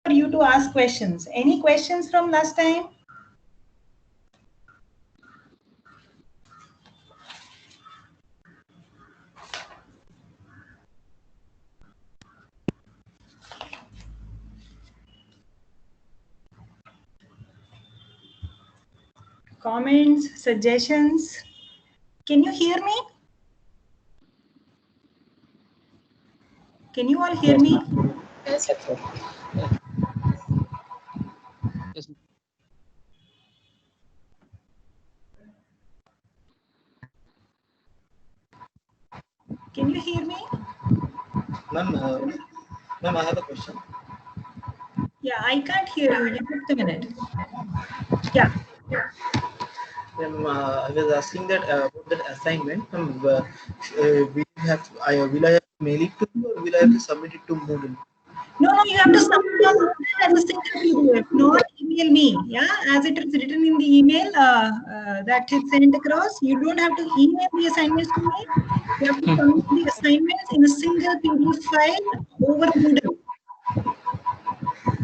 for you to ask questions. Any questions from last time? Comments, suggestions? Can you hear me? Can you all hear me? Yes, sir. Yes. Can you hear me? Ma'am, I have a question. Yeah, I can't hear you. Just a minute. Yeah. Ma'am, I was asking that about that assignment. Will I have to mail it to you, or will I have to submit it to Moodle? No, you have to submit on as a single PDF, not email me. Yeah, as it is written in the email that is sent across. You don't have to email the assignments to me. You have to submit the assignments in a single PDF file over Moodle.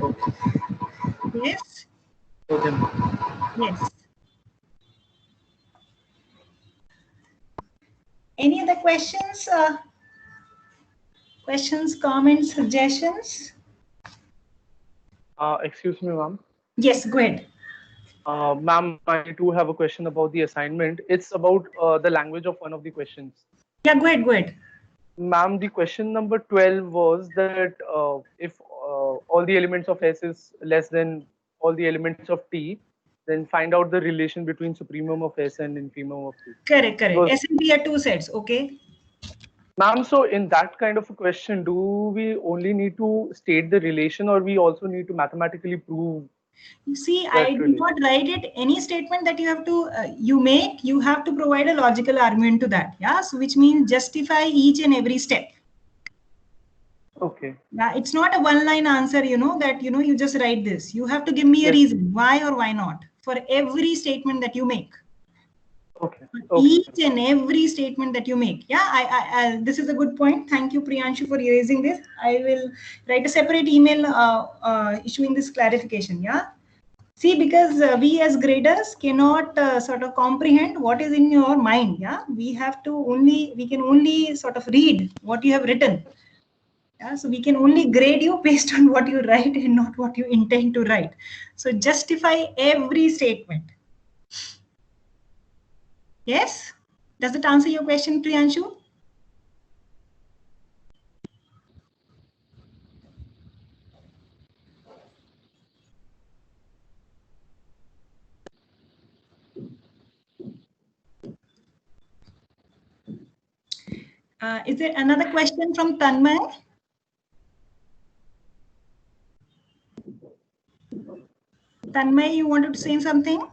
Okay. Yes. Okay, ma'am. Yes. Any other questions? Questions, comments, suggestions? Excuse me, ma'am. Yes, go ahead. Ma'am, I do have a question about the assignment. It's about the language of one of the questions. Yeah, go ahead, go ahead. Ma'am, the question number 12 was that if all the elements of S is less than all the elements of T, then find out the relation between supremum of S and infimum of T. Correct, correct. Was- S and P are two sets, okay? Ma'am, so in that kind of a question, do we only need to state the relation, or we also need to mathematically prove? You see, That I do relation. not write it. Any statement that you have to, you have to provide a logical argument to that. Yeah, so which means justify each and every step. Okay. Yeah, it's not a one-line answer, that, you just write this. You have to give me a Yes. reason, why or why not, for every statement that you make. Okay. Each and every statement that you make. Yeah, this is a good point. Thank you, Priyanshu, for raising this. I will write a separate email issuing this clarification. Yeah. See, because we as graders cannot sort of comprehend what is in your mind. Yeah, we can only sort of read what you have written. Yeah, so we can only grade you based on what you write and not what you intend to write. So justify every statement. Yes? Does it answer your question, Priyanshu? Is there another question from Tanmay? Tanmay, you wanted to say something?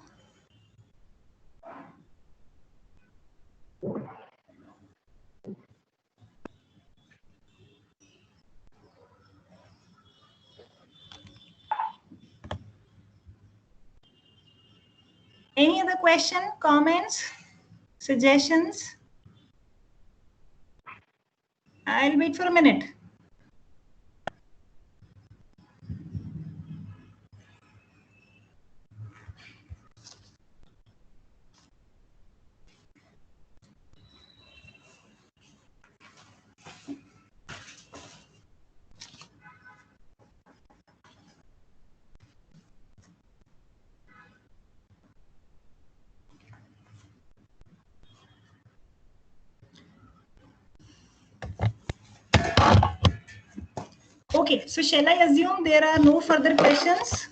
Any other question, comments, suggestions? I'll wait for a minute. Okay, so shall I assume there are no further questions?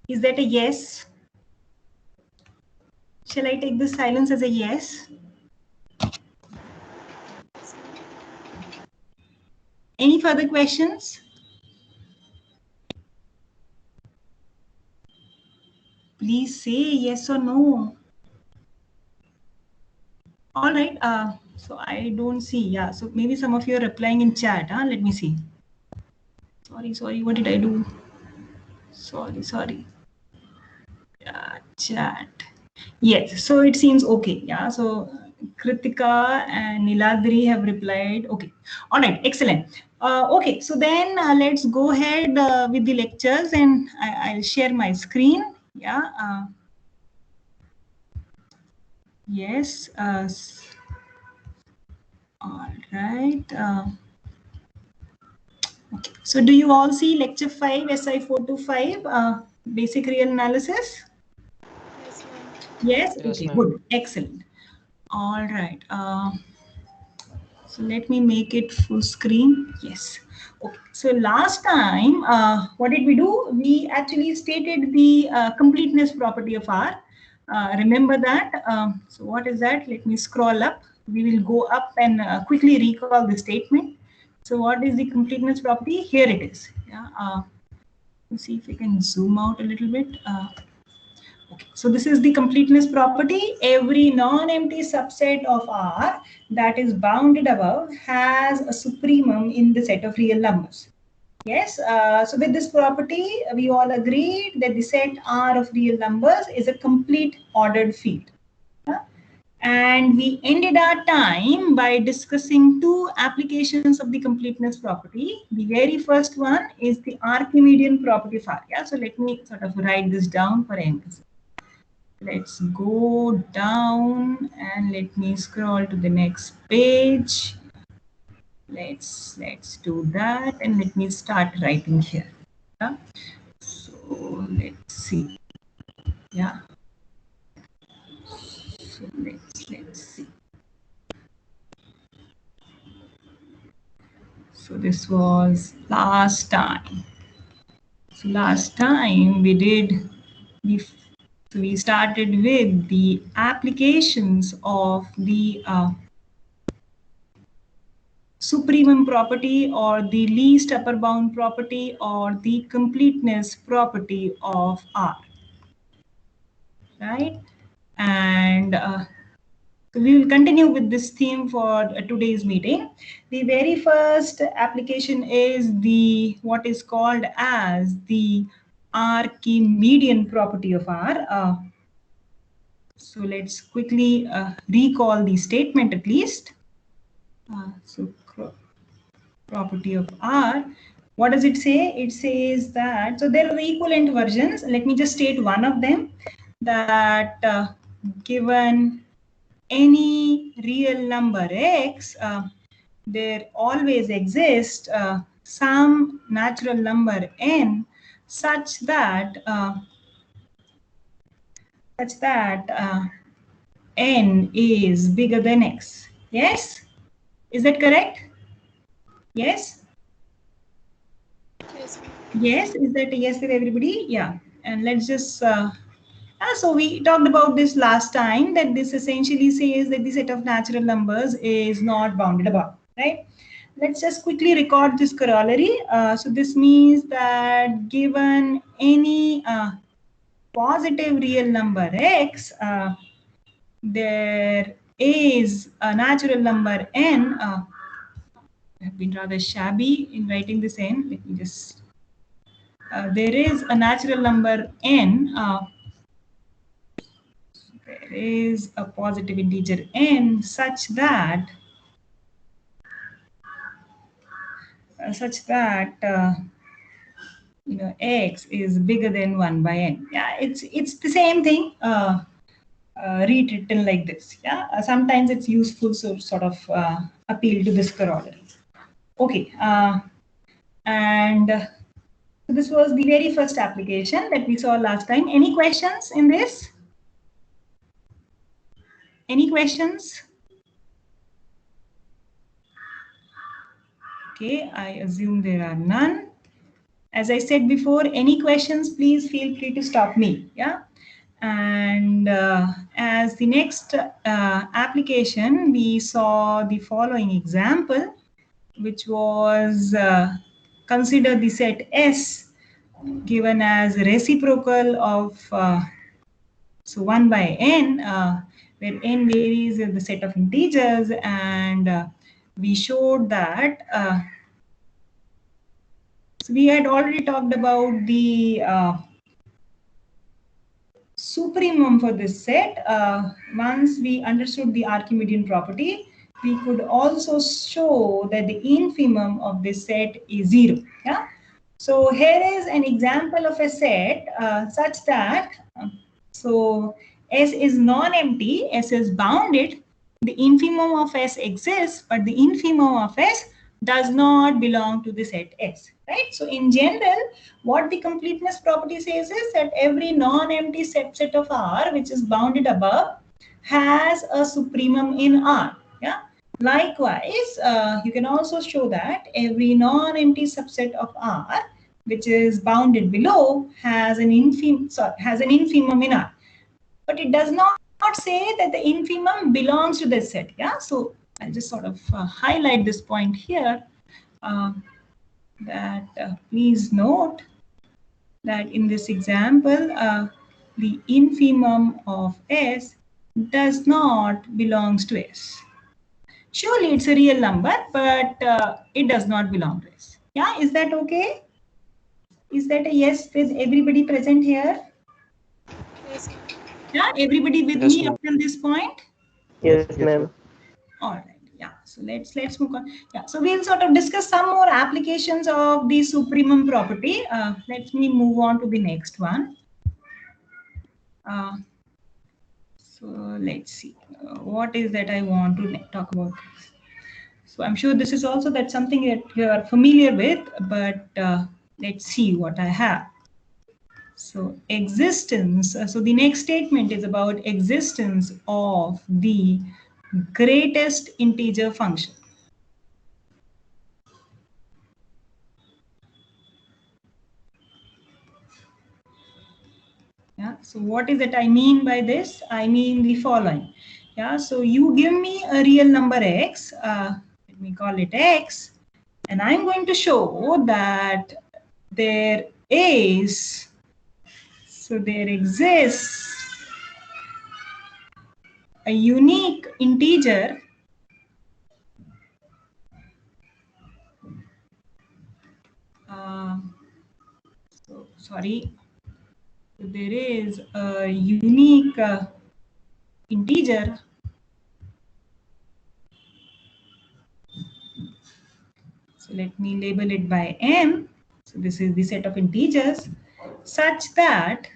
Is that a yes? Shall I take this silence as a yes? Any further questions? Please say yes or no. All right. So I don't see. Yeah. So maybe some of you are replying in chat. Let me see. Sorry. What did I do? Sorry. Yeah, chat. Yes. So it seems okay. Yeah. So Kritika and Niladri have replied. Okay. All right. Excellent. Okay. So then let's go ahead with the lectures, and I'll share my screen. Yeah. Yes. All right. Okay. So do you all see lecture 5, SI 425, basic real analysis? Yes. Yes, Okay. ma'am. Good. Excellent. All right. So let me make it full screen. Yes. Okay. So last time, what did we do? We actually stated the completeness property of R. Remember that? So what is that? Let me scroll up. We will go up and quickly recall the statement. So what is the completeness property? Here it is. Yeah. Let's see if we can zoom out a little bit. Okay, so this is the completeness property. Every non-empty subset of R that is bounded above has a supremum in the set of real numbers. Yes, so with this property, we all agreed that the set R of real numbers is a complete ordered field. And we ended our time by discussing two applications of the completeness property. The very first one is the Archimedean property of R. Yeah, so let me sort of write this down for emphasis. Let's go down and let me scroll to the next page. Let's do that, and let me start writing here. Yeah. So let's see. Yeah. So let's see. So this was last time. So last time we did so we started with the applications of the supremum property, or the least upper bound property, or the completeness property of R. Right? And so we will continue with this theme for today's meeting. The very first application is the what is called as the Archimedean property of R. So let's quickly recall the statement at least. So property of R. What does it say? It says that, so there are equivalent versions. Let me just state one of them, that given any real number x, there always exists some natural number n such that n is bigger than x. Yes? Is that correct? Yes? Yes, is that a yes with everybody? Yeah. And let's just so we talked about this last time, that this essentially says that the set of natural numbers is not bounded above, right? Let's just quickly record this corollary. So this means that given any positive real number x, there is a natural number n. I have been rather shabby in writing this n. Let me just. There is a natural number n. There is a positive integer n such that x is bigger than 1 by n. Yeah, it's the same thing rewritten like this. Yeah, sometimes it's useful to sort of appeal to this corollary. Okay, and so this was the very first application that we saw last time. Any questions in this? Any questions? Okay, I assume there are none. As I said before, any questions, please feel free to stop me. Yeah. And as the next application, we saw the following example, which was consider the set S given as reciprocal of so 1 by n, where n varies in the set of integers, and we showed that so we had already talked about the supremum for this set, once we understood the Archimedean property, we could also show that the infimum of this set is 0. Yeah. So here is an example of a set such that so S is non-empty, S is bounded, the infimum of S exists, but the infimum of S does not belong to the set S, right? So in general, what the completeness property says is that every non-empty subset of R which is bounded above has a supremum in R. Yeah. Likewise, you can also show that every non-empty subset of R which is bounded below has an infimum in R. But it does not say that the infimum belongs to this set. Yeah. So I'll just sort of highlight this point here. That please note that in this example, the infimum of S does not belongs to S. Surely it's a real number, but it does not belong to S. Yeah, is that okay? Is that a yes with everybody present here? Yes. Yeah, everybody with Yes, me ma'am. up till this point? Yes, ma'am. All right. Yeah. So let's move on. Yeah. So we'll sort of discuss some more applications of the supremum property. Let me move on to the next one. So let's see. What is that I want to talk about? So I'm sure this is also that something that you are familiar with, but let's see what I have. So existence. So the next statement is about existence of the greatest integer function. Yeah. So what is it I mean by this? I mean the following. Yeah. So you give me a real number x. Let me call it x, and I'm going to show that there is. So there exists a unique integer so sorry, there is a unique integer so let me label it by m. So this is the set of integers such that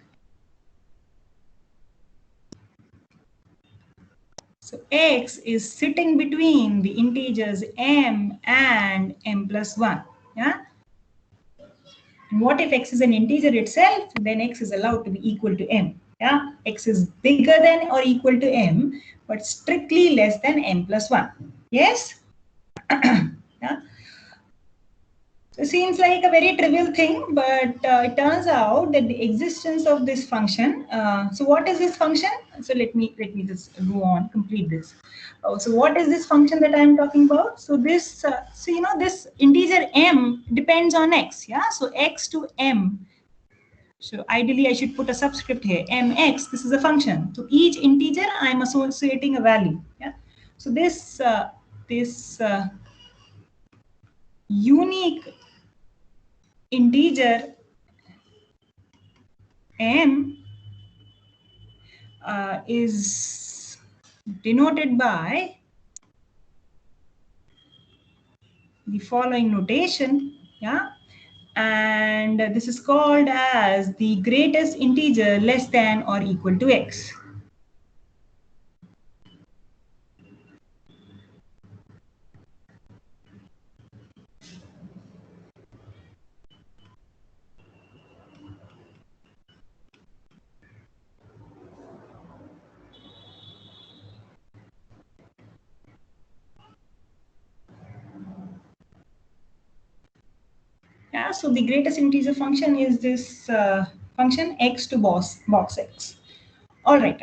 so x is sitting between the integers m and m plus 1. Yeah. And what if x is an integer itself? Then x is allowed to be equal to m. Yeah, x is bigger than or equal to m, but strictly less than m plus 1. Yes? Yeah. So it seems like a very trivial thing, but it turns out that the existence of this function. So what is this function? So let me just go on, complete this. So what is this function that I am talking about? So this, so you know, this integer m depends on x. Yeah. So x to m. So ideally, I should put a subscript here. Mx. This is a function. So each integer, I am associating a value. Yeah. So this unique integer m is denoted by the following notation. Yeah. And this is called as the greatest integer less than or equal to x. Yeah, so the greatest integer function is this function x to box x. All right.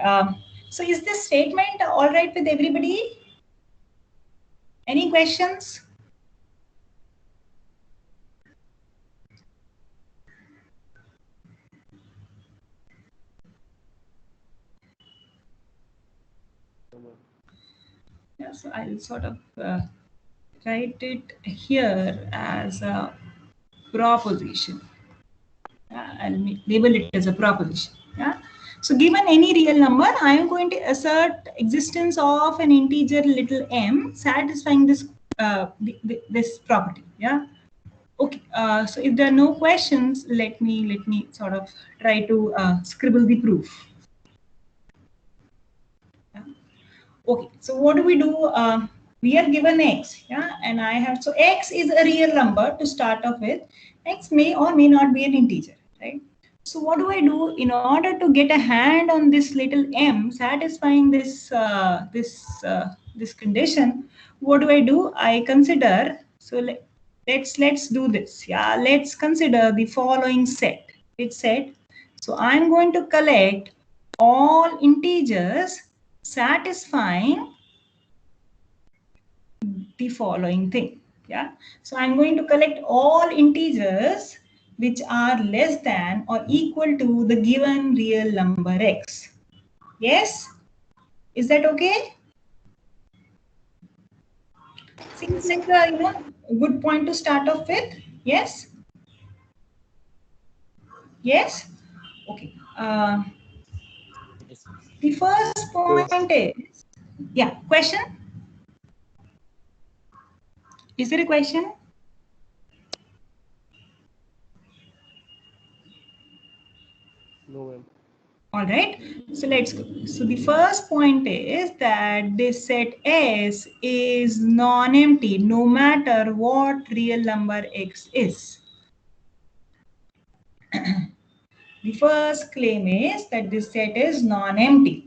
So is this statement all right with everybody? Any questions? Yeah, so I'll sort of write it here as a proposition. I'll label it as a proposition. Yeah. So given any real number, I am going to assert existence of an integer little m satisfying this this property. Yeah. Okay. So if there are no questions, let me sort of try to scribble the proof. Yeah. Okay. So what do? We are given x. Yeah, and I have, so x is a real number to start off with. X may or may not be an integer, right? So what do I do in order to get a hand on this little m satisfying this this condition? What do I do? I consider, so let's do this. Yeah, let's consider the following set. Which set? So I'm going to collect all integers satisfying the following thing. Yeah, so I'm going to collect all integers which are less than or equal to the given real number x. Yes, is that okay? Seems like a good point to start off with. Yes, yes. Okay. The first point is, yeah, question. Is there a question? No, ma'am. All right, so let's go. So the first point is that this set S is non-empty no matter what real number X is. The first claim is that this set is non-empty.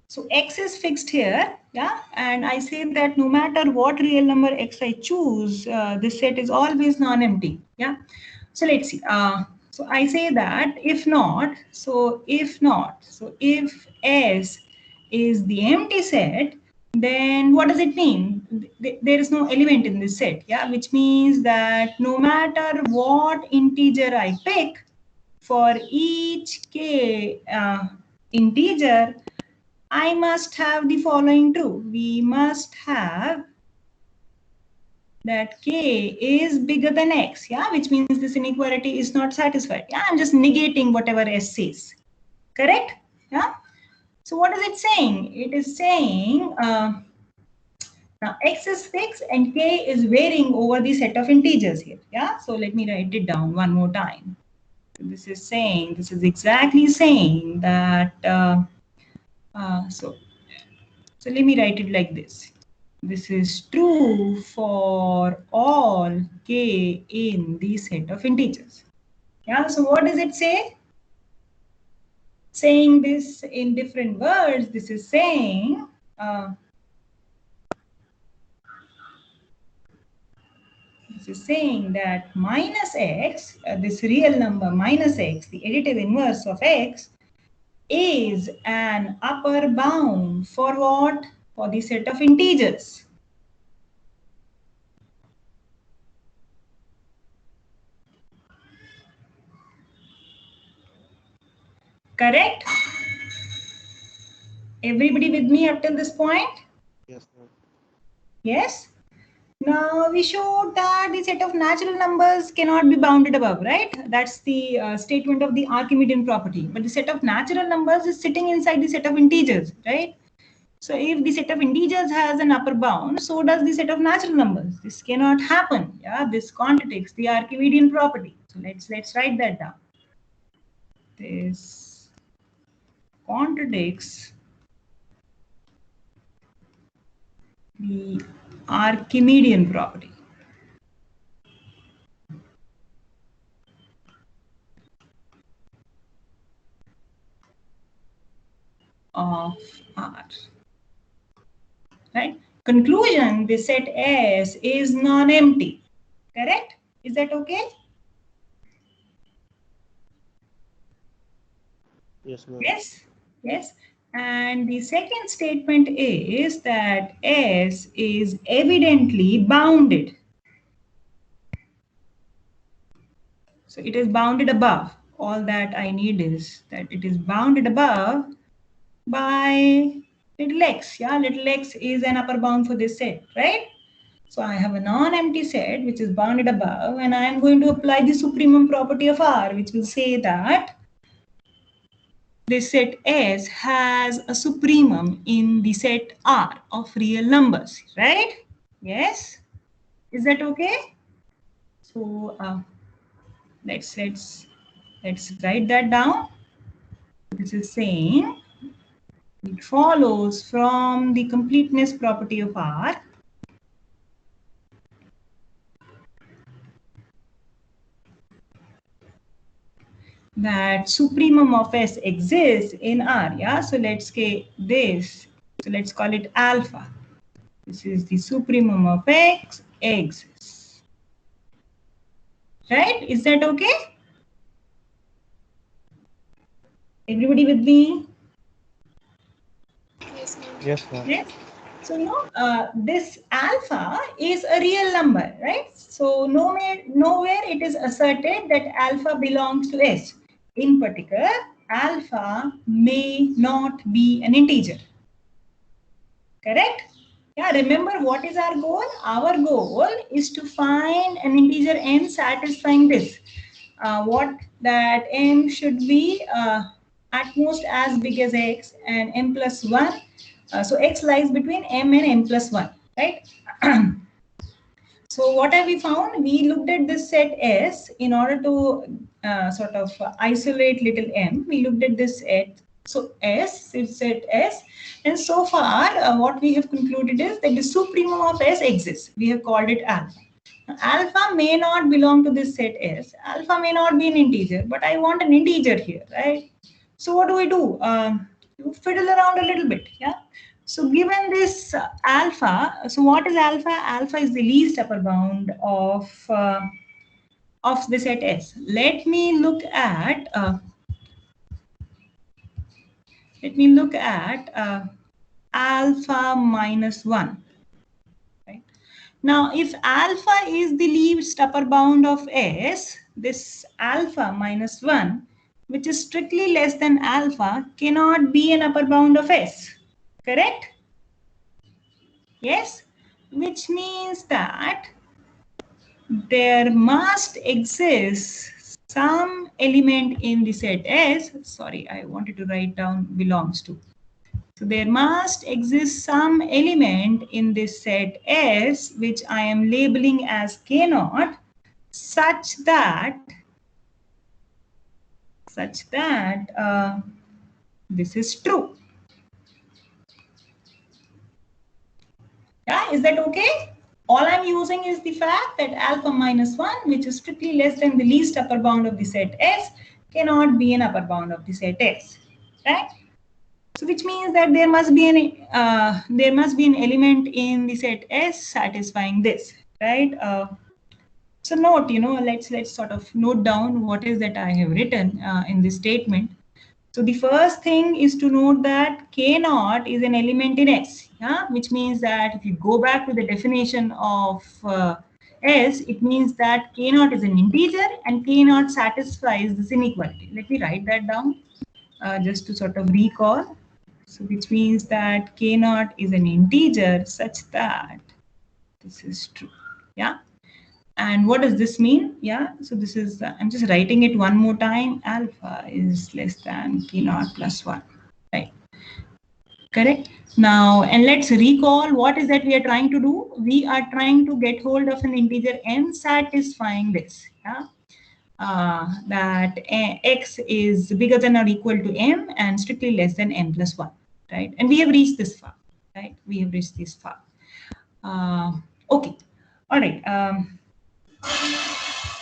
So X is fixed here, yeah, and I say that no matter what real number X I choose, this set is always non-empty, yeah. So let's see. So I say that if if S is the empty set, then what does it mean? There is no element in this set, yeah, which means that no matter what integer I pick, for each k integer, I must have the following true. We must have that k is bigger than x, yeah, which means this inequality is not satisfied. Yeah, I'm just negating whatever S says. Correct? Yeah. So what is it saying? It is saying now x is fixed and k is varying over the set of integers here. Yeah. So let me write it down one more time. So this is exactly saying that. So let me write it like this. This is true for all k in the set of integers. Yeah, so what does it say? Saying this in different words, this is saying that minus x, this real number minus x, the additive inverse of x, is an upper bound for what? For the set of integers. Correct? Everybody with me up till this point? Yes, ma'am. Yes? Now we showed that the set of natural numbers cannot be bounded above, right? That's the statement of the Archimedean property. But the set of natural numbers is sitting inside the set of integers, right? So if the set of integers has an upper bound, so does the set of natural numbers. This cannot happen. Yeah, this contradicts the Archimedean property. So let's write that down. This contradicts the Archimedean property. Of R. Right? Conclusion, the set S is non-empty. Correct? Is that okay? Yes, ma'am. Yes. Yes. And the second statement is that S is evidently bounded. So it is bounded above. All that I need is that it is bounded above by little x, yeah, little x is an upper bound for this set, right? So I have a non-empty set which is bounded above, and I am going to apply the supremum property of R, which will say that this set S has a supremum in the set R of real numbers, right? Yes? Is that okay? So let's write that down. This is saying it follows from the completeness property of R that supremum of S exists in R. Yeah, so let's say this. So let's call it alpha. This is the supremum of X exists. Right? Is that okay? Everybody with me? Yes, ma'am. Yes, ma'am. Yes. So this alpha is a real number, right? So nowhere it is asserted that alpha belongs to S. In particular, alpha may not be an integer. Correct? Yeah, remember what is our goal? Our goal is to find an integer n satisfying this. What that m should be at most as big as x and m plus 1. So x lies between m and m plus 1, right? So what have we found? We looked at this set S in order to sort of isolate little m. We looked at this set. So S is set S. And so far, what we have concluded is that the supremum of S exists. We have called it alpha. Now, alpha may not belong to this set S. Alpha may not be an integer, but I want an integer here, right? So what do? You fiddle around a little bit, yeah? So given this alpha, so what is alpha? Alpha is the least upper bound of the set S. Let me look at alpha minus 1. Right? Now, if alpha is the least upper bound of S, this alpha minus 1, which is strictly less than alpha, cannot be an upper bound of S. Correct? Yes? Which means that there must exist some element in the set S. Sorry, I wanted to write down belongs to. So there must exist some element in this set S, which I am labeling as K naught, such that this is true. Yeah, is that okay? All I'm using is the fact that alpha minus 1, which is strictly less than the least upper bound of the set S, cannot be an upper bound of the set S, right? So which means that there must be an element in the set S satisfying this, right? So note, let's sort of note down what is that I have written in this statement. So the first thing is to note that K naught is an element in S, yeah? Which means that if you go back to the definition of S, it means that K naught is an integer and K naught satisfies this inequality. Let me write that down just to sort of recall. So which means that K naught is an integer such that this is true, yeah? And what does this mean? Yeah, so this is, I'm just writing it one more time. Alpha is less than K naught plus 1, right? Correct? Now, and let's recall what is that we are trying to do. We are trying to get hold of an integer n satisfying this, yeah? That x is bigger than or equal to m and strictly less than m plus 1, right? And we have reached this far, right? We have reached this far. Okay, all right.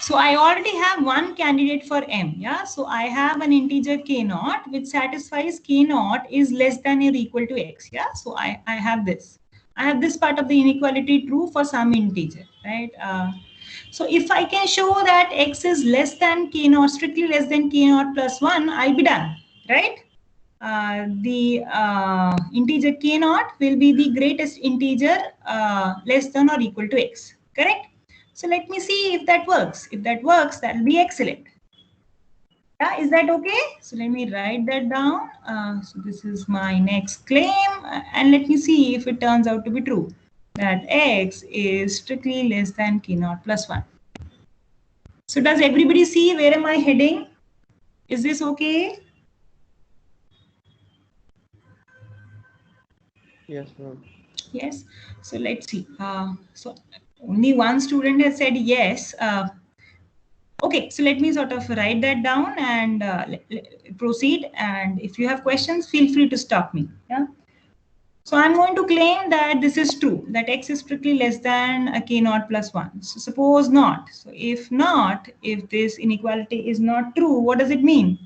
So I already have one candidate for m, yeah? So I have an integer k naught which satisfies k naught is less than or equal to x, yeah? So I have this. I have this part of the inequality true for some integer, right? So if I can show that x is less than k naught, strictly less than k naught plus 1, I'll be done, right? The integer k naught will be the greatest integer less than or equal to x, correct? So let me see if that works. If that works, that will be excellent. Yeah, is that okay? So let me write that down. So this is my next claim, and let me see if it turns out to be true, that x is strictly less than k naught plus 1. So does everybody see where am I heading? Is this okay? Yes, ma'am. Yes. So let's see. So only one student has said yes. Okay, so let me sort of write that down and proceed. And if you have questions, feel free to stop me. Yeah. So I'm going to claim that this is true, that x is strictly less than a k naught plus 1. So suppose not. So if not, if this inequality is not true, what does it mean?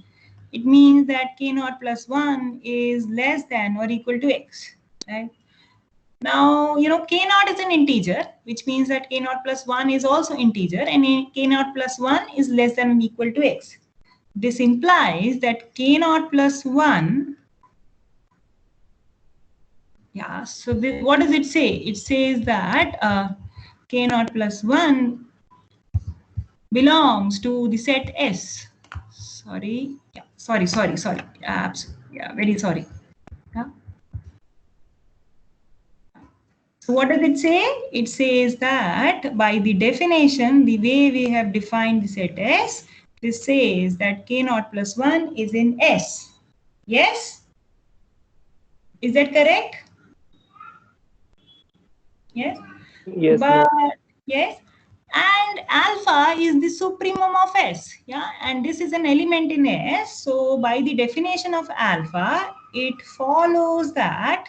It means that k naught plus 1 is less than or equal to x. Right? Now, k naught is an integer, which means that k naught plus 1 is also integer, and k naught plus 1 is less than or equal to x. This implies that k naught plus 1, yeah, so what does it say? It says that k naught plus 1 belongs to the set S. Sorry, yeah, sorry. Yeah, very sorry. Yeah. So what does it say? It says that by the definition, the way we have defined the set S, this says that k naught plus 1 is in S. Yes? Is that correct? Yes? Yes, But ma'am. yes, and alpha is the supremum of S. Yeah, and this is an element in S. So by the definition of alpha, it follows that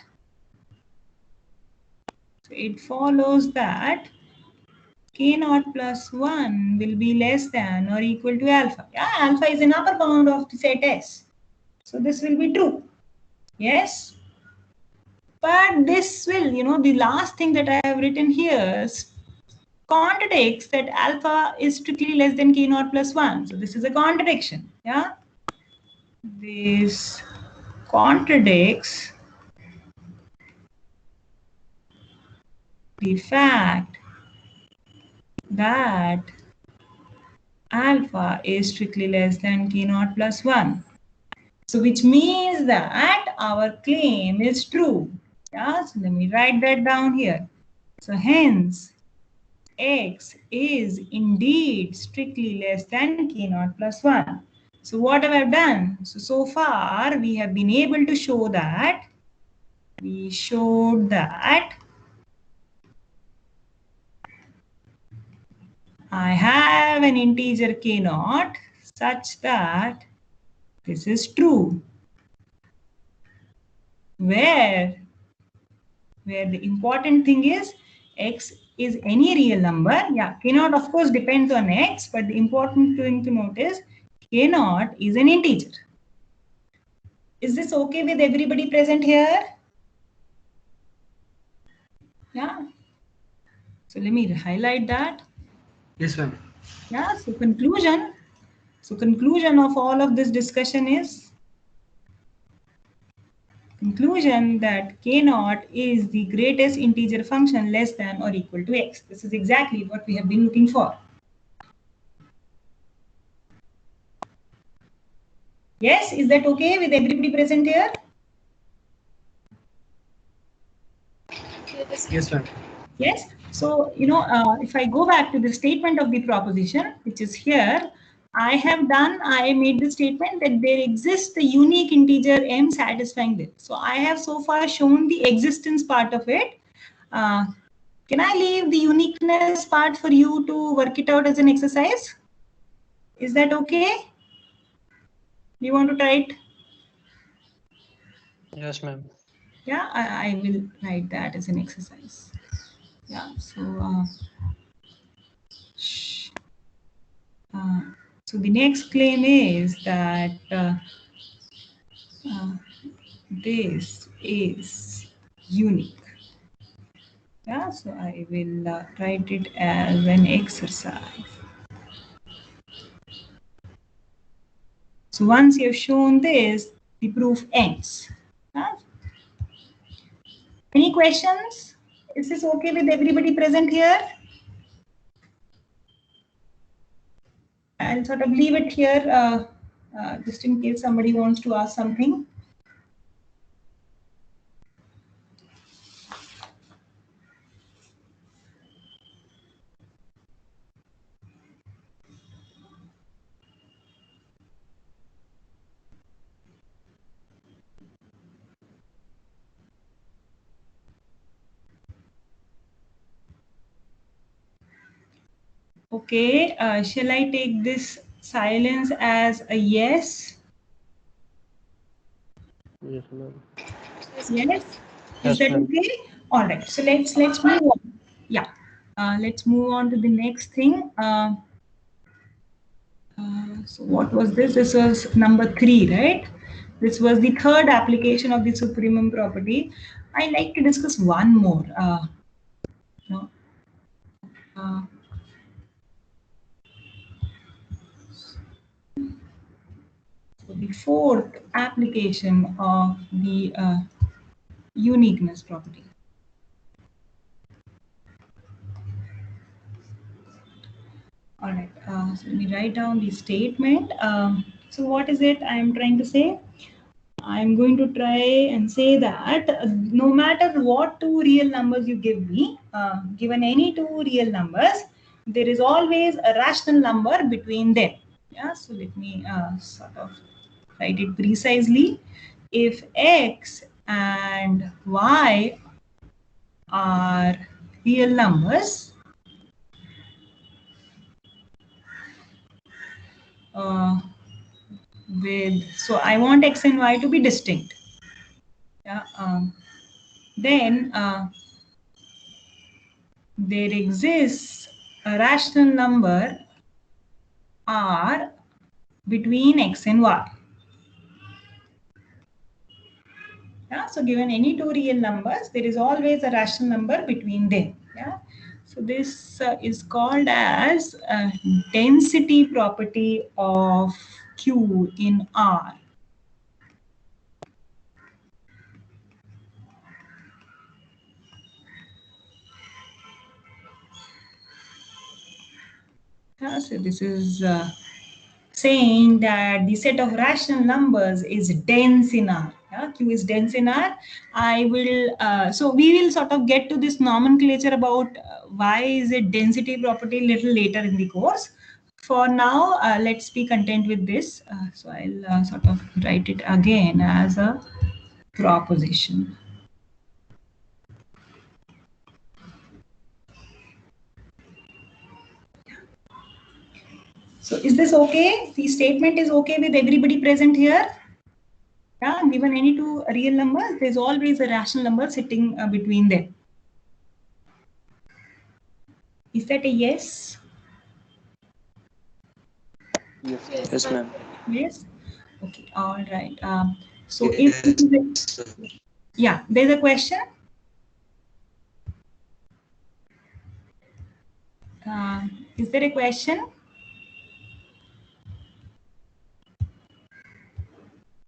k naught plus 1 will be less than or equal to alpha. Yeah, alpha is an upper bound of the set S. So this will be true. Yes. But this will, the last thing that I have written here contradicts that alpha is strictly less than k naught plus 1. So this is a contradiction. Yeah. This contradicts the fact that alpha is strictly less than k naught plus 1. So which means that our claim is true. Yeah, so let me write that down here. So hence, x is indeed strictly less than k naught plus 1. So what have I done? So far we have been able to show that I have an integer k naught such that this is true. Where the important thing is x is any real number. Yeah, k naught of course depends on x, but the important thing to note is k naught is an integer. Is this okay with everybody present here? Yeah. So let me highlight that. Yes, ma'am. Yeah, so conclusion of all of this discussion is that k naught is the greatest integer function less than or equal to x. This is exactly what we have been looking for. Yes, is that okay with everybody present here? Yes, ma'am. Yes. So, if I go back to the statement of the proposition, which is here, I made the statement that there exists a unique integer m satisfying this. So I have so far shown the existence part of it. Can I leave the uniqueness part for you to work it out as an exercise? Is that okay? Do you want to try it? Yes, ma'am. Yeah, I will write that as an exercise. Yeah, so so the next claim is that this is unique. Yeah, so I will write it as an exercise. So once you have shown this, the proof ends. Yeah? Any questions? Is this okay with everybody present here? I'll sort of leave it here just in case somebody wants to ask something. Okay, shall I take this silence as a yes? Yes, ma'am. Yes. Yes, Is that ma'am. okay? All right. So let's move on. Yeah. Let's move on to the next thing. So what was this? This was number 3, right? This was the third application of the supremum property. I like to discuss one more. No. So the fourth application of the uniqueness property. All right, so let me write down the statement. So what is it I am trying to say? I'm going to try and say that no matter what two real numbers you give me, given any two real numbers, there is always a rational number between them. Yeah, so let me sort of write it precisely. If x and y are real numbers, so I want x and y to be distinct. Yeah, then there exists a rational number r between x and y. Yeah, so given any two real numbers, there is always a rational number between them. Yeah, so this is called as density property of Q in R. Yeah, so this is saying that the set of rational numbers is dense in R. Yeah, Q is dense in R. I will, so we will sort of get to this nomenclature about why is it density property little later in the course. For now, let's be content with this. So I'll sort of write it again as a proposition. So is this okay? The statement is okay with everybody present here? Yeah, given any two real numbers, there's always a rational number sitting between them. Is that a yes? Yes, ma'am. Yes. Okay. All right. So if yeah, there's a question. Is there a question?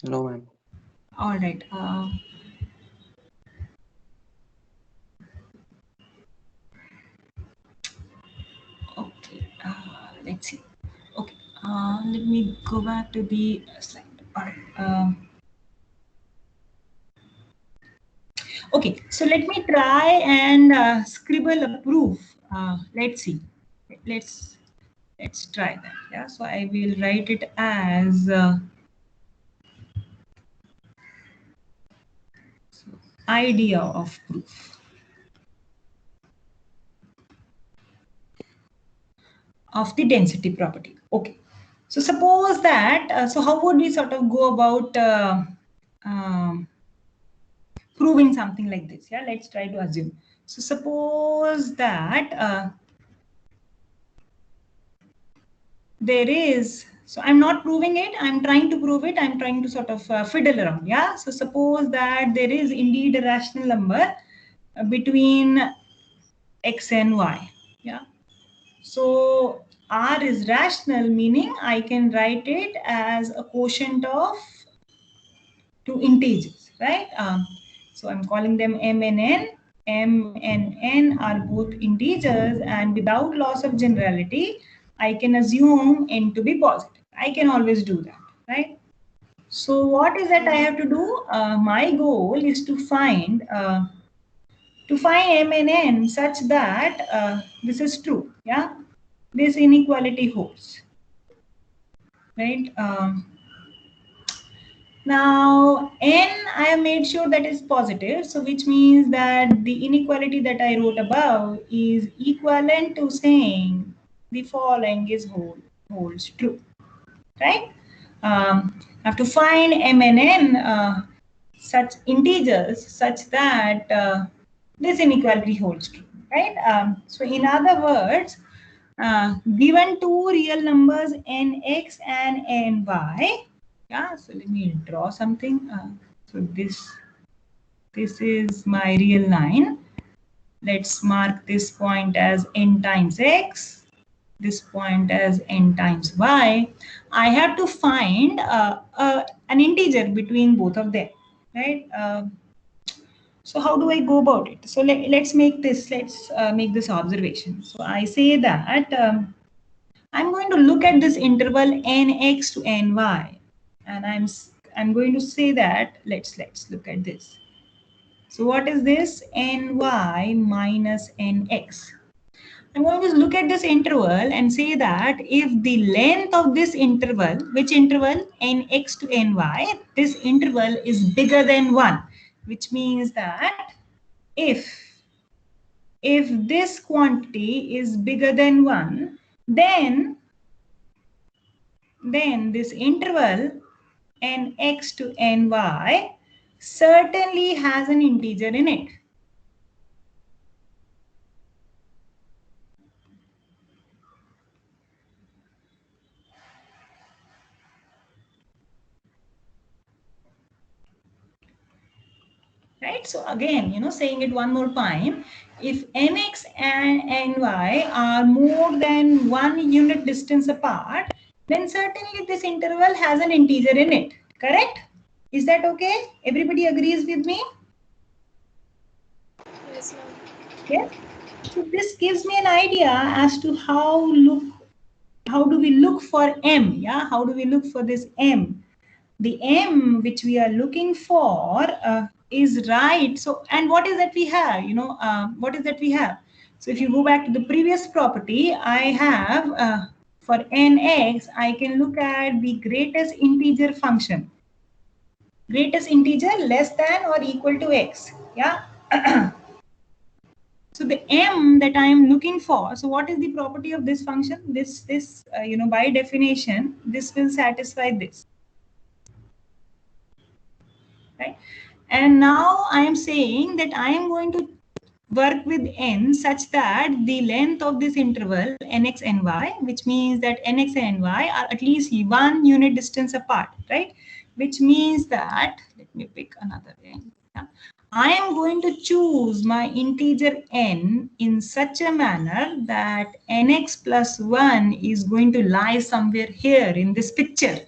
No, ma'am. All right. Okay. Let's see. Okay. Let me go back to the slide. All right. Okay. So let me try and scribble a proof. Let's see. Let's try that. Yeah. So I will write it as idea of proof of the density property. Okay. So suppose that, so how would we sort of go about proving something like this? Yeah, let's try to assume. So suppose that there is, so I'm not proving it, I'm trying to prove it, I'm trying to sort of fiddle around. Yeah, so suppose that there is indeed a rational number between x and y. Yeah, so R is rational, meaning I can write it as a quotient of two integers, right? So I'm calling them m and n. M and n are both integers, and without loss of generality, I can assume n to be positive. I can always do that. right? So what is that I have to do? My goal is to find m and n such that this is true. Yeah, this inequality holds, right? Now n I have made sure that is positive, so which means that the inequality that I wrote above is equivalent to saying the following is holds true, right? I have to find m and n such integers such that this inequality holds true, right? So in other words, given two real numbers nx and ny, yeah, so let me draw something. So this is my real line. Let's mark this point as n times x, this point as n times y. I have to find an integer between both of them, right? So how do I go about it? So let's make this observation. So I say that I'm going to look at this interval nx to ny, and I'm going to say that let's look at this. So what is this? Ny minus nx. I'm going to look at this interval and say that if the length of this interval, which interval? Nx to ny, this interval is bigger than 1, which means that if this quantity is bigger than 1, then this interval nx to ny certainly has an integer in it. Right? So again, saying it one more time, if nx and ny are more than 1 unit distance apart, then certainly this interval has an integer in it. Correct? Is that okay? Everybody agrees with me? Yes, ma'am. Yes. So this gives me an idea as to how do we look for m? Yeah, how do we look for this m? The m which we are looking for is right. So, and what is that we have? What is that we have? So if you go back to the previous property, I have for nx, I can look at the greatest integer function. Greatest integer less than or equal to x. Yeah. So the m that I am looking for, so what is the property of this function? This by definition, this will satisfy this. Right? And now I am saying that I am going to work with n such that the length of this interval nx and ny, which means that nx and ny are at least 1 unit distance apart, right? Which means that, let me pick another n. Yeah. I am going to choose my integer n in such a manner that nx plus 1 is going to lie somewhere here in this picture.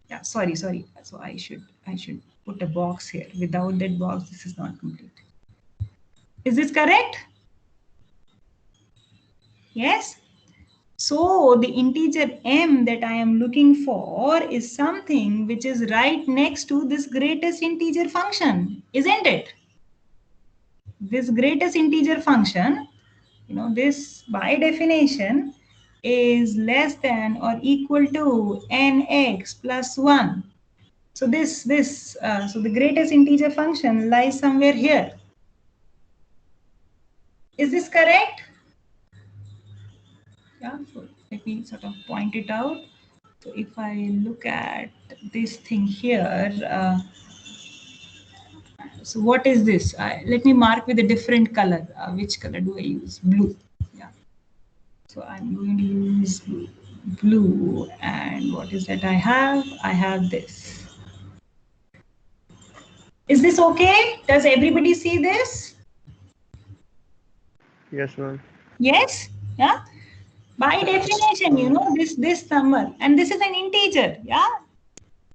Yeah, sorry. So I should put a box here. Without that box, this is not complete. Is this correct? Yes. So the integer m that I am looking for is something which is right next to this greatest integer function, isn't it? This greatest integer function, this by definition is less than or equal to nx plus 1. So so the greatest integer function lies somewhere here. Is this correct? Yeah, so let me sort of point it out. So if I look at this thing here, so what is this? Let me mark with a different color. Which color do I use? Blue. Yeah. So I'm going to use blue. And what is that I have? I have this. Is this okay? Does everybody see this? Yes, ma'am. Yes? Yeah. By definition, this number, and this is an integer, yeah?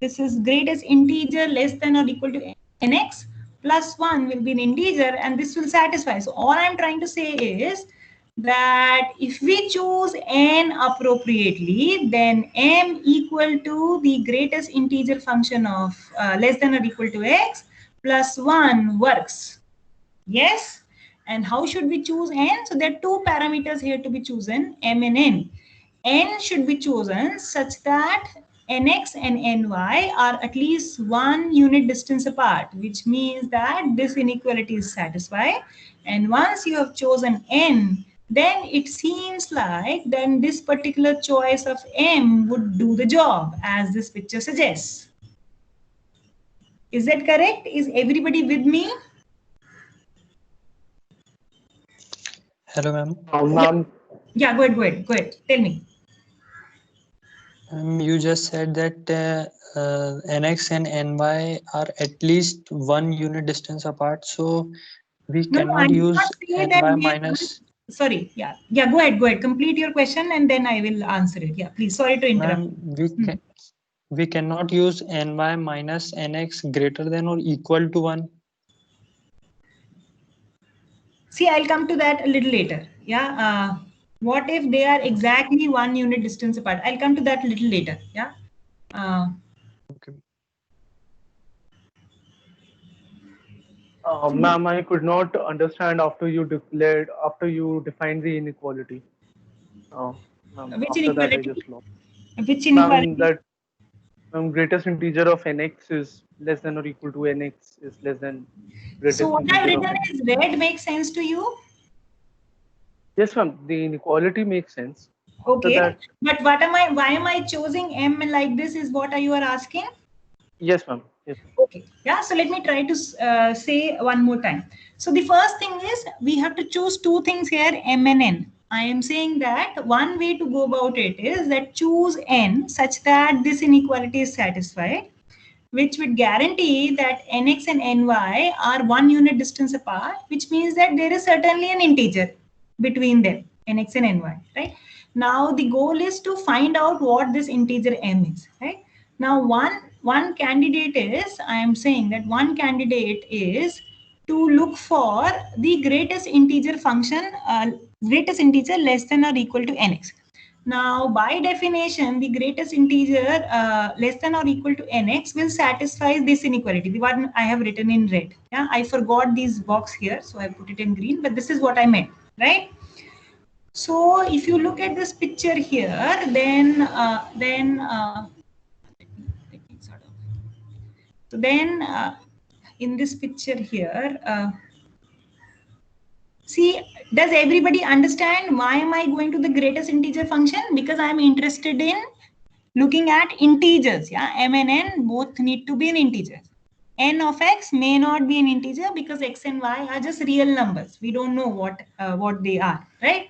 This is greatest integer less than or equal to nx plus 1 will be an integer, and this will satisfy. So all I'm trying to say is that if we choose n appropriately, then m equal to the greatest integer function of less than or equal to x plus 1 works. Yes? And how should we choose n? So there are two parameters here to be chosen, m and n. N should be chosen such that nx and ny are at least 1 unit distance apart, which means that this inequality is satisfied. And once you have chosen n, then it seems like then this particular choice of m would do the job, as this picture suggests. Is that correct? Is everybody with me? Hello, ma'am. Ma'am, Yeah, go ahead. Tell me. You just said that nx and ny are at least 1 unit distance apart, so we No, I cannot did use not say ny that minus. Sorry, yeah. Go ahead. Complete your question and then I will answer it. Yeah, please. Sorry to interrupt. Ma'am, we cannot use ny minus nx greater than or equal to 1. See, I'll come to that a little later. Yeah. What if they are exactly 1 unit distance apart? I'll come to that a little later. Yeah. Okay. ma'am, I could not understand after you defined the inequality. Ma'am, Which after that I inequality? just lost. Which Ma'am, inequality? that greatest integer of nx is less than or equal to nx is less than So greatest what I've integer of written n. is red makes sense to you? Yes, ma'am, the inequality makes sense. After Okay. that, But why am I choosing m like this is what you are asking? yes, ma'am. Yes, ma'am. Okay, yeah, so let me try to say one more time. So the first thing is we have to choose two things here, m and n. I am saying that one way to go about it is that choose n such that this inequality is satisfied, which would guarantee that nx and ny are 1 unit distance apart, which means that there is certainly an integer between them, nx and ny, right? Now the goal is to find out what this integer m is, right? Now one candidate is, I am saying that one candidate is to look for the greatest integer function, greatest integer less than or equal to nx. Now, by definition, the greatest integer less than or equal to nx will satisfy this inequality, the one I have written in red. Yeah, I forgot this box here, so I put it in green, but this is what I meant, right? So, if you look at this picture here, then in this picture here, see, does everybody understand why am I going to the greatest integer function? Because I am interested in looking at integers. Yeah, m and n both need to be in integers. N of x may not be an integer because x and y are just real numbers. We don't know what they are, right?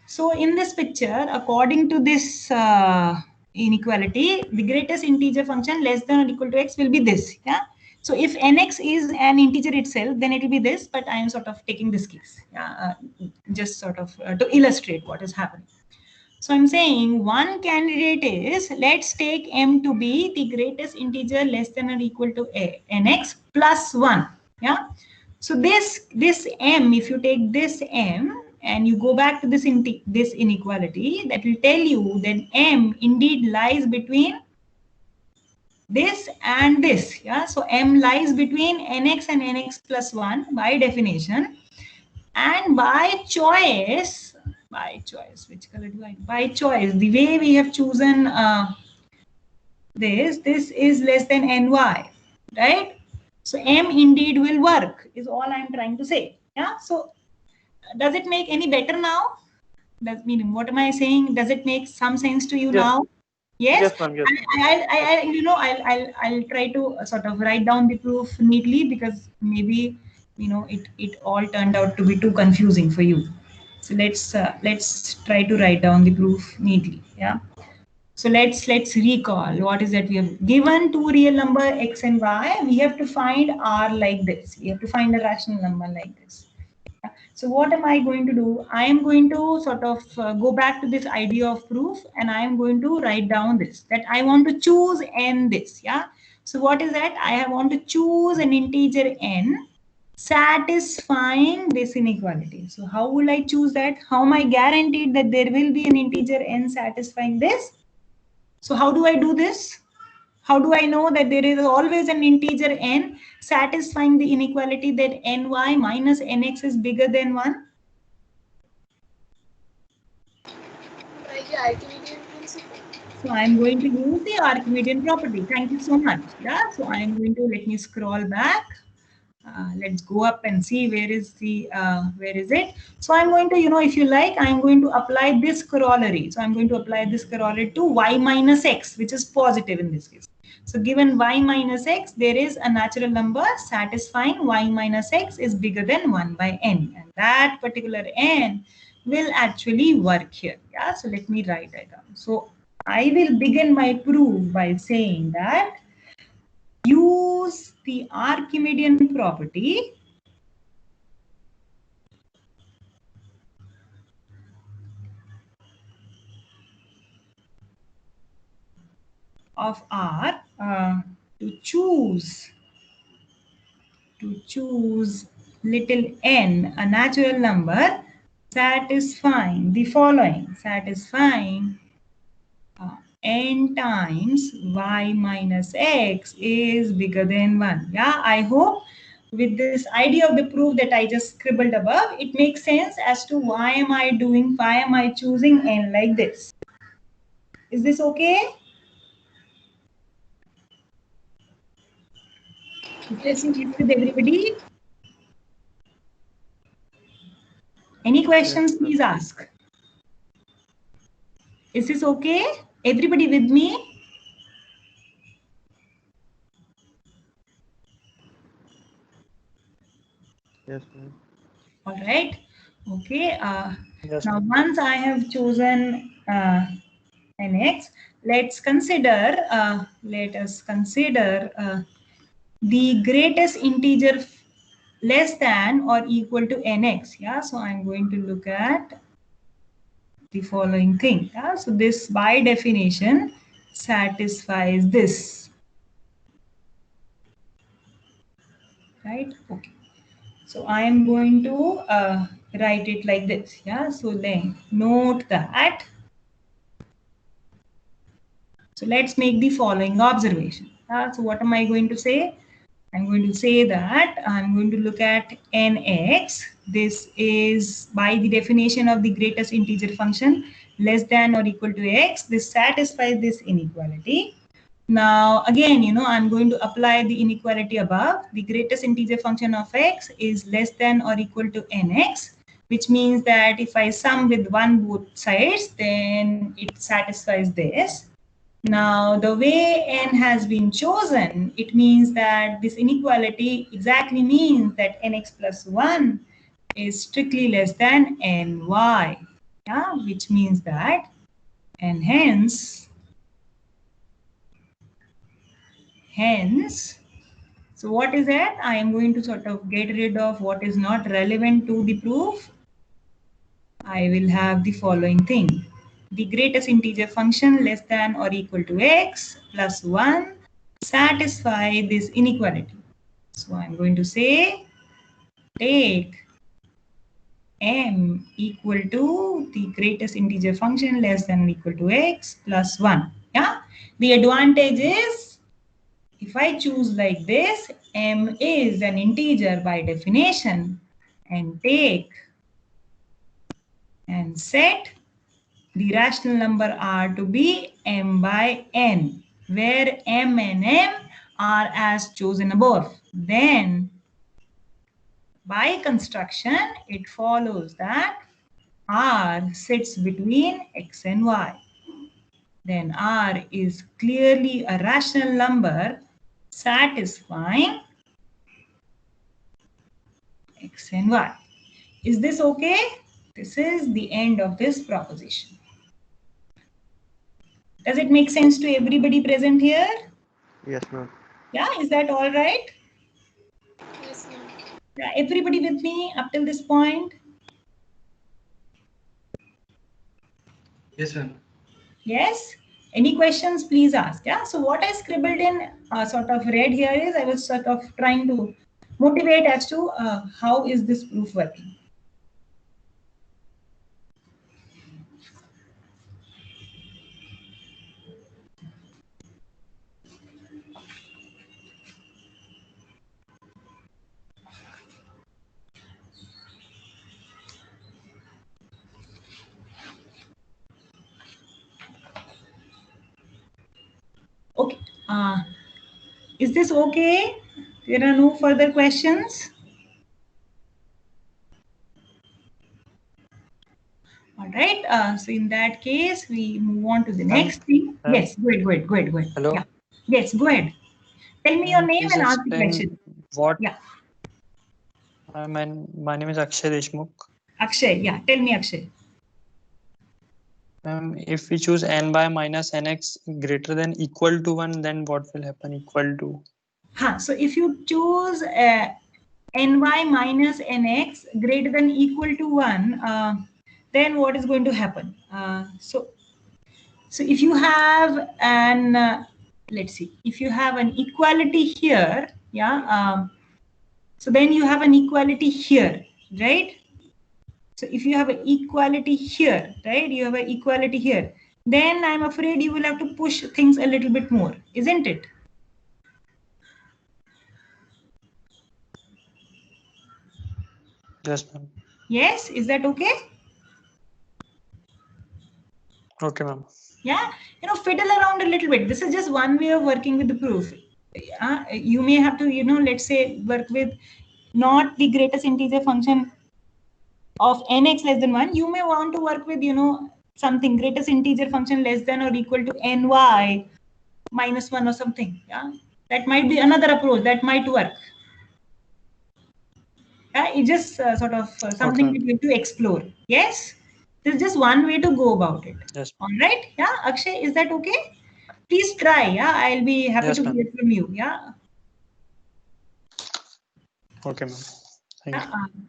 So in this picture, according to this inequality, the greatest integer function less than or equal to x will be this. Yeah. So if nx is an integer itself, then it will be this. But I am sort of taking this case, just sort of to illustrate what is happening. So I'm saying one candidate is, let's take m to be the greatest integer less than or equal to nx plus 1. Yeah. So this m, if you take this m and you go back to this inequality, that will tell you that m indeed lies between this and this. Yeah. So m lies between nx and nx plus 1 by definition. And by choice, which color do I? By choice, the way we have chosen this is less than ny, right? So m indeed will work is all I'm trying to say. Yeah. So does it make any better now? Meaning, what am I saying? Does it make some sense to you Yes. now? Yes. Yes, ma'am. Yes. I'll try to sort of write down the proof neatly because maybe it all turned out to be too confusing for you. So let's try to write down the proof neatly. Yeah. So let's recall what is that we have given two real number x and y. We have to find r like this. We have to find a rational number like this. So what am I going to do? I am going to sort of go back to this idea of proof and I am going to write down this, that I want to choose n this. Yeah. So what is that? I want to choose an integer n satisfying this inequality. So how will I choose that? How am I guaranteed that there will be an integer n satisfying this? So how do I do this? How do I know that there is always an integer n satisfying the inequality that ny minus nx is bigger than 1? By the Archimedean principle. So I'm going to use the Archimedean property. Thank you so much. Yeah. So I'm going to, let me scroll back. Let's go up and see where is it. So I'm going to, if you like, I'm going to apply this corollary. So I'm going to apply this corollary to y minus x, which is positive in this case. So given y minus x, there is a natural number satisfying y minus x is bigger than 1 by n. And that particular n will actually work here. Yeah. So let me write that down. So I will begin my proof by saying that use the Archimedean property of R to choose little n, a natural number satisfying the following, satisfying n times y minus x is bigger than 1. Yeah, I hope with this idea of the proof that I just scribbled above, it makes sense as to why am I choosing n like this. Is this okay? Is this with everybody? Any questions, please ask. Is this okay? Everybody with me? Yes, ma'am. All right. Okay. Yes, Now, ma'am. once I have chosen nx, let's consider. Let us consider the greatest integer less than or equal to nx. Yeah. So I'm going to look at the following thing. Yeah. So this by definition satisfies this. Right. Okay. So I am going to write it like this. Yeah. So then note that. So let's make the following observation. So what am I going to say? I'm going to say that I'm going to look at nx. This is by the definition of the greatest integer function less than or equal to x. This satisfies this inequality. Now, again, I'm going to apply the inequality above. The greatest integer function of x is less than or equal to nx, which means that if I sum with both sides, then it satisfies this. Now, the way n has been chosen, it means that this inequality exactly means that nx plus 1 is strictly less than ny, yeah, which means that, and hence, so what is that? I am going to sort of get rid of what is not relevant to the proof. I will have the following thing. The greatest integer function less than or equal to x plus 1 satisfy this inequality. So I'm going to say take m equal to the greatest integer function less than or equal to x plus 1. Yeah. The advantage is if I choose like this, m is an integer by definition, and take and set the rational number r to be m by n, where m and n are as chosen above. Then, by construction, it follows that r sits between x and y. Then r is clearly a rational number satisfying x and y. Is this okay? This is the end of this proposition. Does it make sense to everybody present here? Yes, ma'am. Yeah, is that all right? Yes, ma'am. Yeah, everybody with me up till this point? Yes, ma'am. Yes? Any questions, please ask. Yeah, so what I scribbled in sort of red here is I was sort of trying to motivate as to how is this proof working. Okay. Is this okay? There are no further questions? All right. So in that case, we move on to the next thing. Yes, go ahead. Hello. Yeah. Yes, go ahead. Tell me your name Please and ask the explain question. what. Yeah. My name is Akshay Deshmukh. Akshay, yeah. Tell me, Akshay. If we choose n by minus nx greater than equal to 1, then what will happen? Equal to. So if you choose ny minus nx greater than equal to 1, then what is going to happen? So if you have an, let's see, if you have an equality here, yeah, so then you have an equality here, right? So if you have an equality here, right, you have an equality here, then I'm afraid you will have to push things a little bit more, isn't it? Yes, ma'am. Yes, is that okay? Okay, ma'am. Yeah, fiddle around a little bit. This is just one way of working with the proof. You may have to, let's say, work with not the greatest integer function of nx less than 1. You may want to work with, something greatest integer function less than or equal to ny minus 1 or something. Yeah, that might be another approach that might work. Yeah, it's just sort of something Okay. we need to explore. Yes, there's just one way to go about it. Yes. All right. Yeah, Akshay, is that okay? Please try. Yeah, I'll be happy Yes, to ma'am. hear from you. Yeah. Okay, ma'am. Thank you.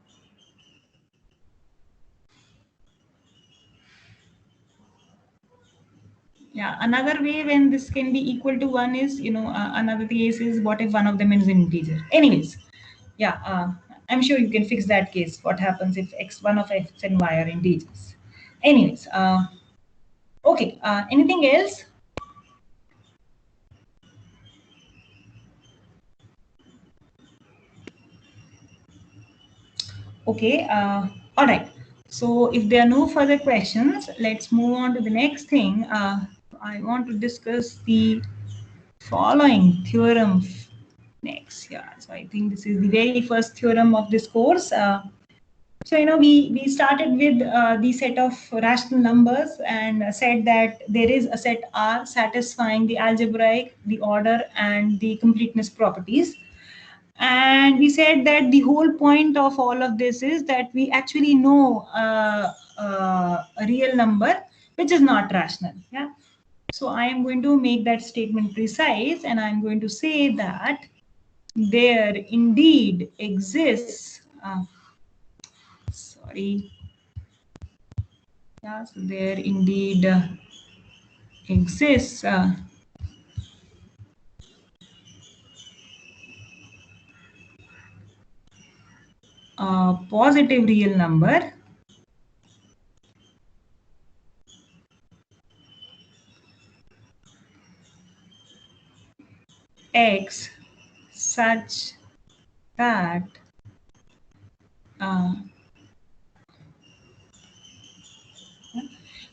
Yeah, another way when this can be equal to 1 is, another case is what if one of them is an integer. Anyways, yeah, I'm sure you can fix that case. What happens if one of x and y are integers? Anyways, okay, anything else? Okay, all right. So if there are no further questions, let's move on to the next thing. I want to discuss the following theorem next. Yeah, so I think this is the very first theorem of this course. So we started with the set of rational numbers and said that there is a set R satisfying the algebraic, the order, and the completeness properties. And we said that the whole point of all of this is that we actually know a real number which is not rational. Yeah. So I am going to make that statement precise, and I'm going to say that there indeed exists. Sorry. Yeah. So there indeed exists. A positive real number x such that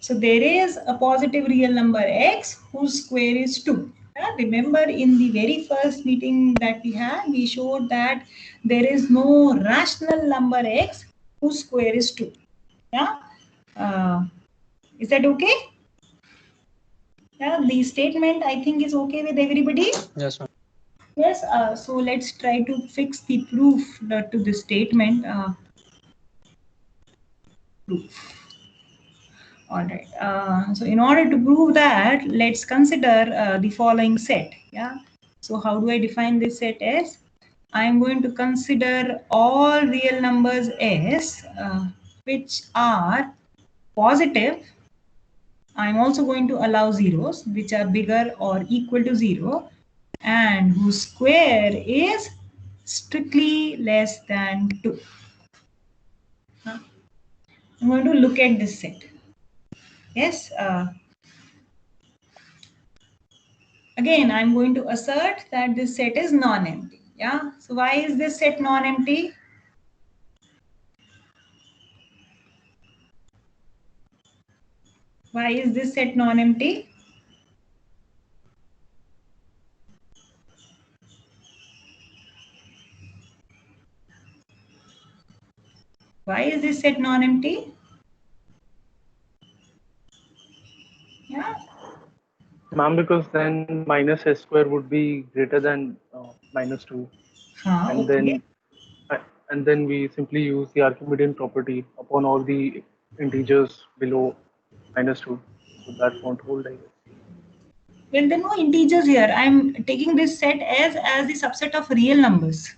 so there is a positive real number x whose square is 2. Remember in the very first meeting that we had, we showed that there is no rational number x whose square is 2. Yeah, is that okay? Yeah, the statement I think is okay with everybody. Yes, ma'am. Yes. So let's try to fix the proof to the statement. Proof. All right. So in order to prove that, let's consider the following set. Yeah. So how do I define this set as? I am going to consider all real numbers s which are positive. I'm also going to allow zeros which are bigger or equal to 0 and whose square is strictly less than 2. I'm going to look at this set. Yes. Again, I'm going to assert that this set is non-empty. Yeah. So why is this set non-empty? Why is this set non-empty? Why is this set non-empty? Yeah. Ma'am, because then minus s square would be greater than minus 2. Okay. And then we simply use the Archimedean property upon all the integers below minus 2. So that won't hold, I guess. Well, there are no integers here. I'm taking this set as the subset of real numbers.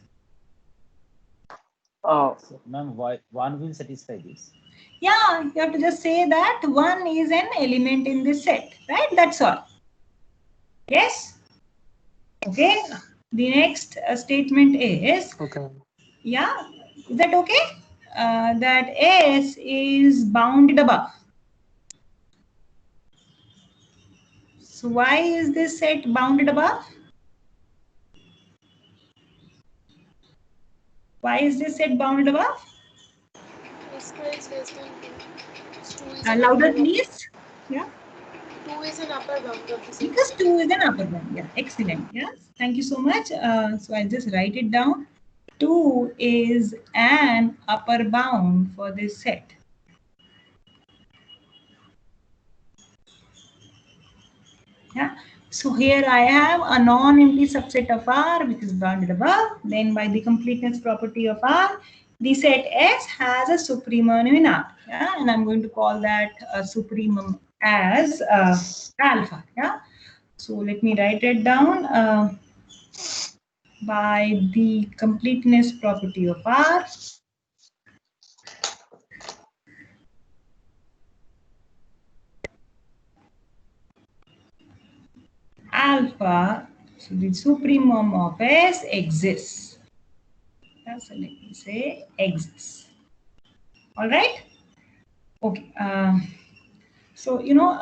Oh, So, ma'am, why one will satisfy this? Yeah, you have to just say that 1 is an element in this set, right? That's all. Yes? Okay. The next statement is, Okay. yeah, is that okay? That S is bounded above. So why is this set bounded above? Why is this set bounded above? S square is less than 2. 2 is an Louder, upper bound. please. Yeah. 2 is an upper bound of the set. Because 2 is an upper bound. Yeah, excellent. Yes, thank you so much. So I'll just write it down. 2 is an upper bound for this set. Yeah. So here I have a non-empty subset of R which is bounded above. Then by the completeness property of R, the set S has a supremum in R. Yeah, and I'm going to call that a supremum as alpha. Yeah. So let me write it down. By the completeness property of R, alpha, so the supremum of S exists. So let me say exists. All right. Okay. So, you know,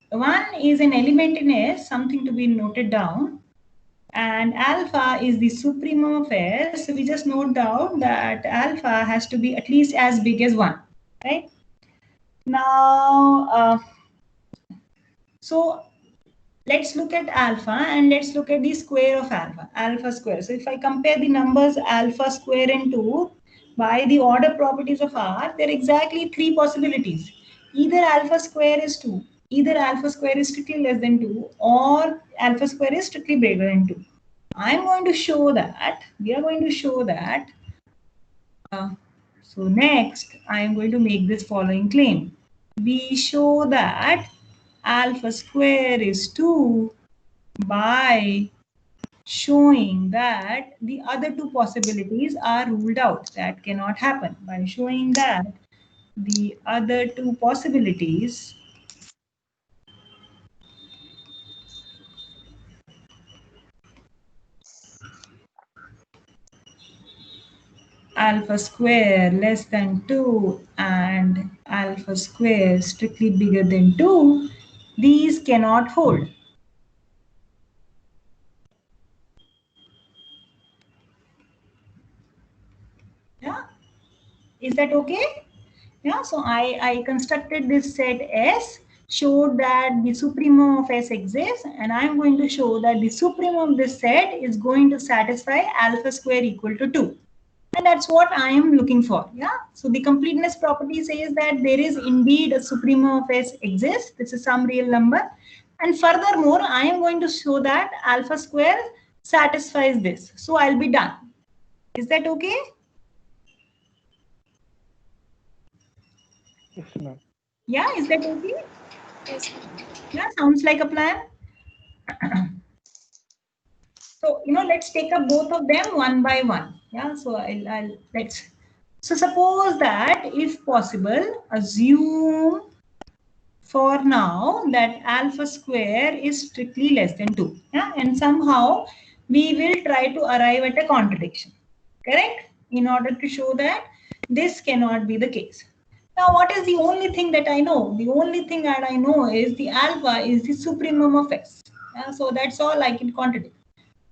1 is an element in S, something to be noted down. And alpha is the supremum of S. So we just note down that alpha has to be at least as big as 1. Right. Now, so let's look at alpha and let's look at the square of alpha square. So if I compare the numbers alpha square and 2 by the order properties of R, there are exactly 3 possibilities. Either alpha square is 2, either alpha square is strictly less than 2, or alpha square is strictly bigger than 2. I'm going to show that, we are going to show that. So next, I am going to make this following claim. We show that alpha square is 2 by showing that the other 2 possibilities are ruled out. That cannot happen. By showing that the other 2 possibilities alpha square less than 2 and alpha square strictly bigger than 2, these cannot hold. Yeah, is that okay? Yeah, so I constructed this set S, showed that the supremum of S exists, and I'm going to show that the supremum of this set is going to satisfy alpha square equal to 2. And that's what I am looking for. Yeah. So the completeness property says that there is indeed a supremum of S exists. This is some real number. And furthermore, I am going to show that alpha square satisfies this. So I'll be done. Is that okay? yes, ma'am. Yeah, is that okay? Yes. Yeah, sounds like a plan. So, you know, let's take up both of them one by one. Yeah, so let's. So suppose that if possible, assume for now that alpha square is strictly less than 2. Yeah, and somehow we will try to arrive at a contradiction, correct? In order to show that this cannot be the case. Now, what is the only thing that I know? The only thing that I know is the alpha is the supremum of S. So that's all I can contradict.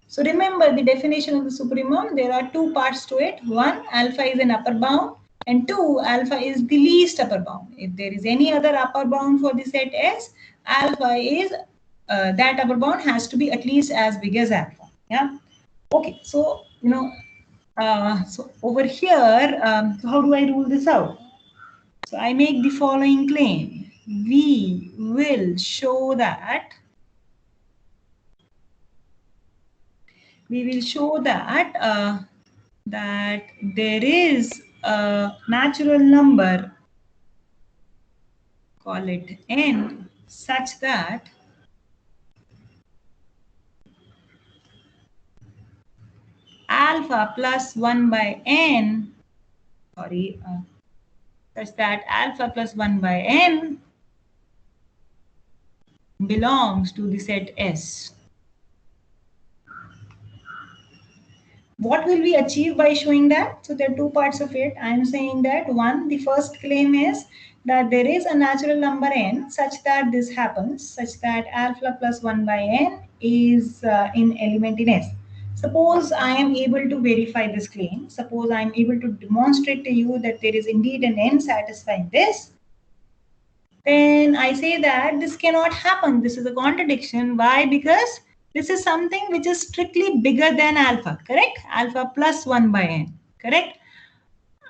So remember the definition of the supremum, there are two parts to it. One, alpha is an upper bound, and two, alpha is the least upper bound. If there is any other upper bound for the set S, alpha is, that upper bound has to be at least as big as alpha. Yeah. Okay. So, so over here, so how do I rule this out? So I make the following claim. We will show that that there is a natural number, call it n, such that alpha plus 1 by n, such that alpha plus 1 by n belongs to the set S. What will we achieve by showing that? So there are two parts of it. I am saying that one, the first claim is that there is a natural number n such that this happens, such that alpha plus 1 by n is in element in S. Suppose I am able to verify this claim. Suppose I am able to demonstrate to you that there is indeed an n satisfying this. Then I say that this cannot happen. This is a contradiction. Why? Because this is something which is strictly bigger than alpha, correct? Alpha plus 1 by n, correct?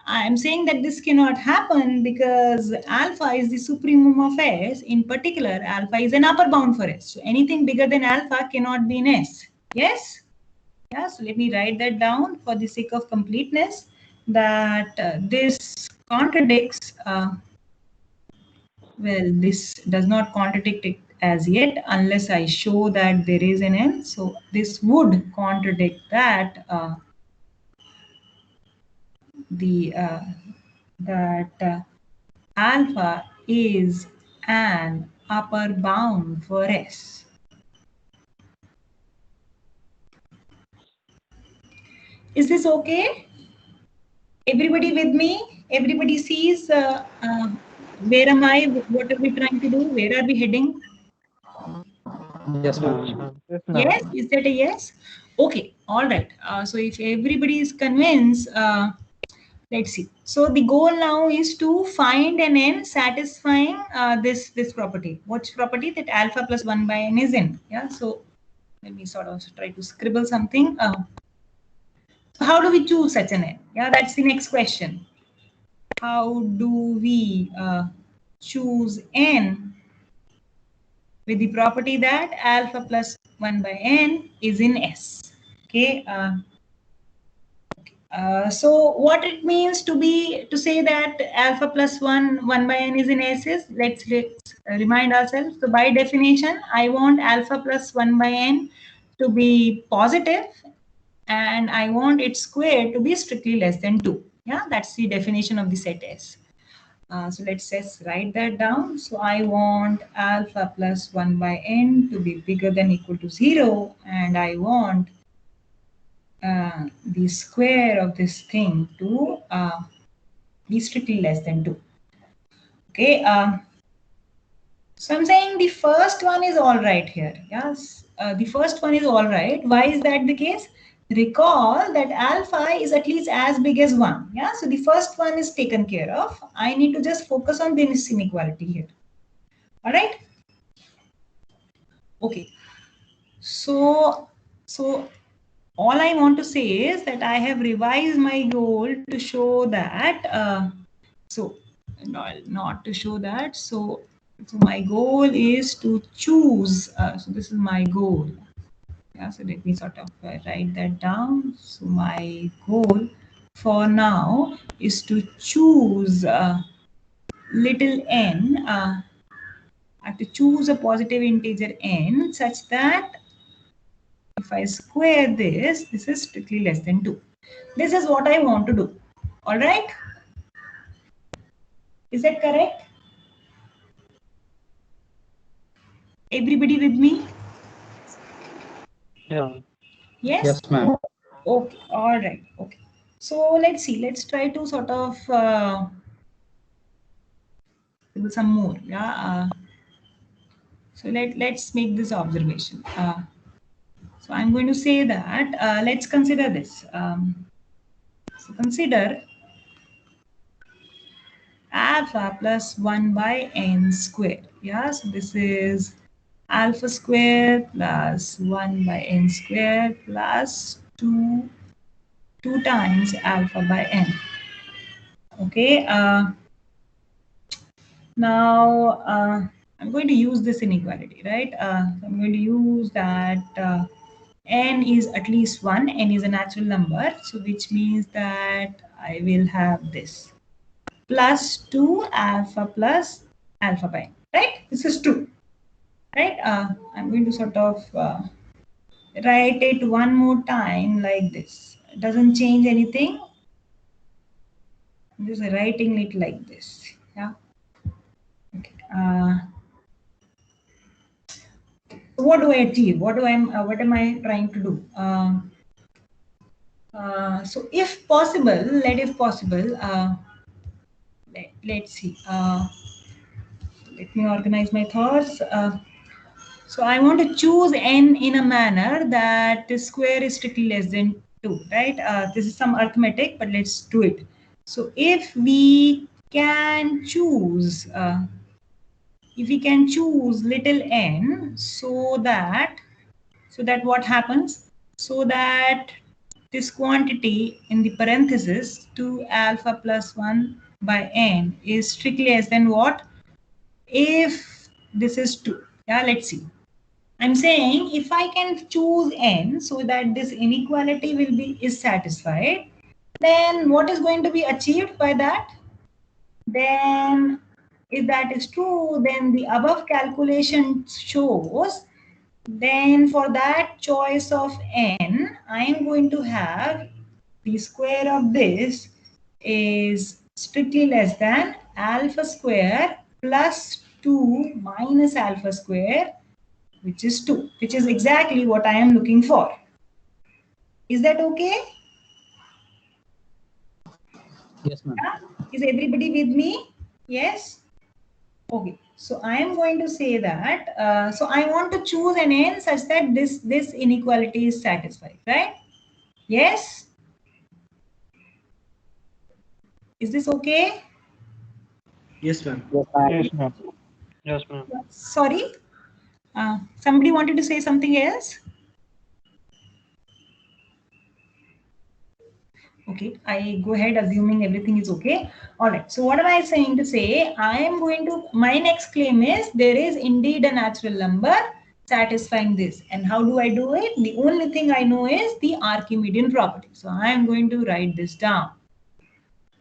I am saying that this cannot happen because alpha is the supremum of S. In particular, alpha is an upper bound for S. So anything bigger than alpha cannot be in S. Yes? Yeah, so let me write that down for the sake of completeness, that this contradicts, well, this does not contradict it as yet unless I show that there is an n. So this would contradict that alpha is an upper bound for S. Is this okay? Everybody with me? Everybody sees where am I? What are we trying to do? Where are we heading? Yes, ma'am. Yes, is that a yes? Okay, all right. So if everybody is convinced, let's see. So the goal now is to find an n satisfying this property. Which property? That alpha plus 1 by n is n. Yeah. So let me sort of try to scribble something. So how do we choose such an n? Yeah, that's the next question. How do we choose n with the property that alpha plus 1 by n is in S? Okay. So what it means to say that alpha plus 1 by n is in S is, let's remind ourselves. So by definition, I want alpha plus 1 by n to be positive, and I want its square to be strictly less than 2. Yeah, that's the definition of the set S. So let's just write that down. So I want alpha plus 1 by n to be bigger than or equal to 0, and I want the square of this thing to be strictly less than 2. Okay. So I'm saying the first one is all right here. Yes, the first one is all right. Why is that the case? Recall that alpha is at least as big as 1. Yeah, so the first one is taken care of. I need to just focus on this inequality here. All right. Okay. So all I want to say is that I have revised my goal to show that, not to show that. So my goal is to choose, so this is my goal. Yeah, so let me sort of write that down. So my goal for now is to choose little n, I have to choose a positive integer n such that if I square this is strictly less than 2. This is what I want to do. All right. Is that correct? Everybody with me? Yeah. Yes? Yes, ma'am. Okay, all right. Okay. So let's see. Let's try to sort of do some more. Yeah. So let's make this observation. So I'm going to say that let's consider this. So consider alpha plus 1 by n square. Yeah, so this is alpha square plus 1 by n square plus 2 times alpha by n. Okay. Now I'm going to use this inequality, right? I'm going to use that n is at least 1. N is a natural number, so which means that I will have this plus 2 alpha plus alpha by n, right? This is 2, right? I'm going to sort of write it one more time like this. It doesn't change anything. I'm just writing it like this. Yeah. Okay. So what do I achieve? What am I trying to do? So if possible, let's see. Let me organize my thoughts. So I want to choose n in a manner that the square is strictly less than 2, right? This is some arithmetic, but let's do it. So if we can choose, little n, so that what happens? So that this quantity in the parenthesis 2 alpha plus 1 by n is strictly less than what? If this is 2. Yeah, let's see. I'm saying if I can choose n so that this inequality is satisfied, then what is going to be achieved by that? Then if that is true, then the above calculation shows, then for that choice of n, I am going to have the square of this is strictly less than alpha square plus 2 minus alpha square, which is 2, which is exactly what I am looking for. Is that okay? Yes, ma'am. Yeah? Is everybody with me? Yes? Okay. So I am going to say that, so I want to choose an n such that this inequality is satisfied, right? Yes? Is this okay? Yes, ma'am. Yes, ma'am. Yes, ma'am. Sorry? Somebody wanted to say something else? Okay, I go ahead assuming everything is okay. All right, so what am I saying to say? My next claim is there is indeed a natural number satisfying this. And how do I do it? The only thing I know is the Archimedean property. So I am going to write this down.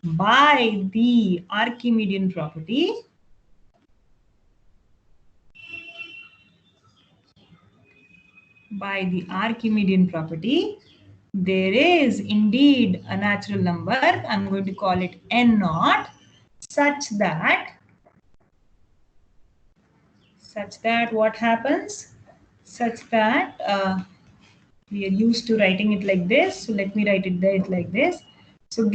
By the Archimedean property, there is indeed a natural number. I'm going to call it n naught, such that what happens? Such that we are used to writing it like this. So let me write it like this. So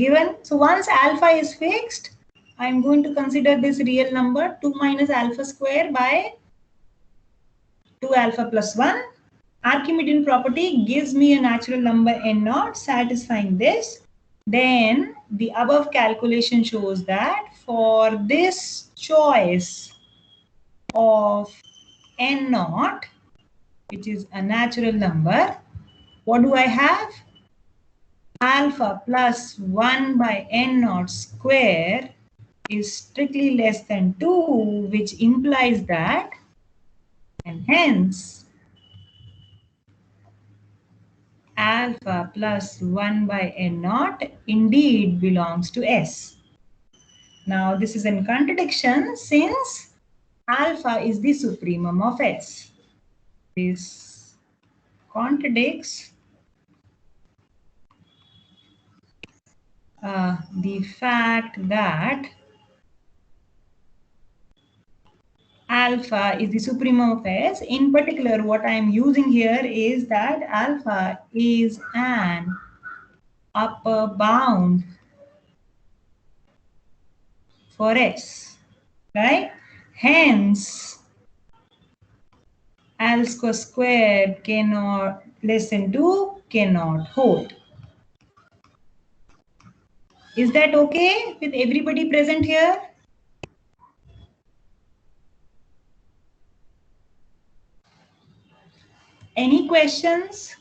once alpha is fixed, I'm going to consider this real number 2 minus alpha square by 2 alpha plus 1. Archimedean property gives me a natural number n naught satisfying this. Then the above calculation shows that for this choice of n naught, which is a natural number, what do I have? Alpha plus 1 by n naught square is strictly less than 2, which implies that, and hence alpha plus 1 by n naught indeed belongs to S. Now this is in contradiction since alpha is the supremum of S. This contradicts the fact that alpha is the supremum of S. In particular, what I am using here is that alpha is an upper bound for S, right? Hence, L squared cannot less than 2 cannot hold. Is that okay with everybody present here? Any questions?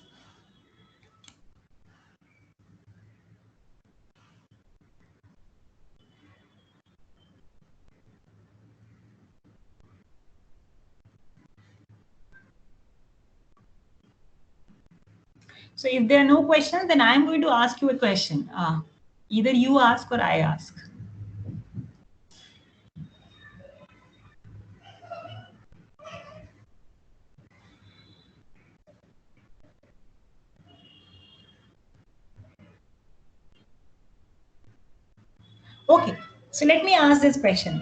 So if there are no questions, then I'm going to ask you a question. Either you ask or I ask. Okay, so let me ask this question.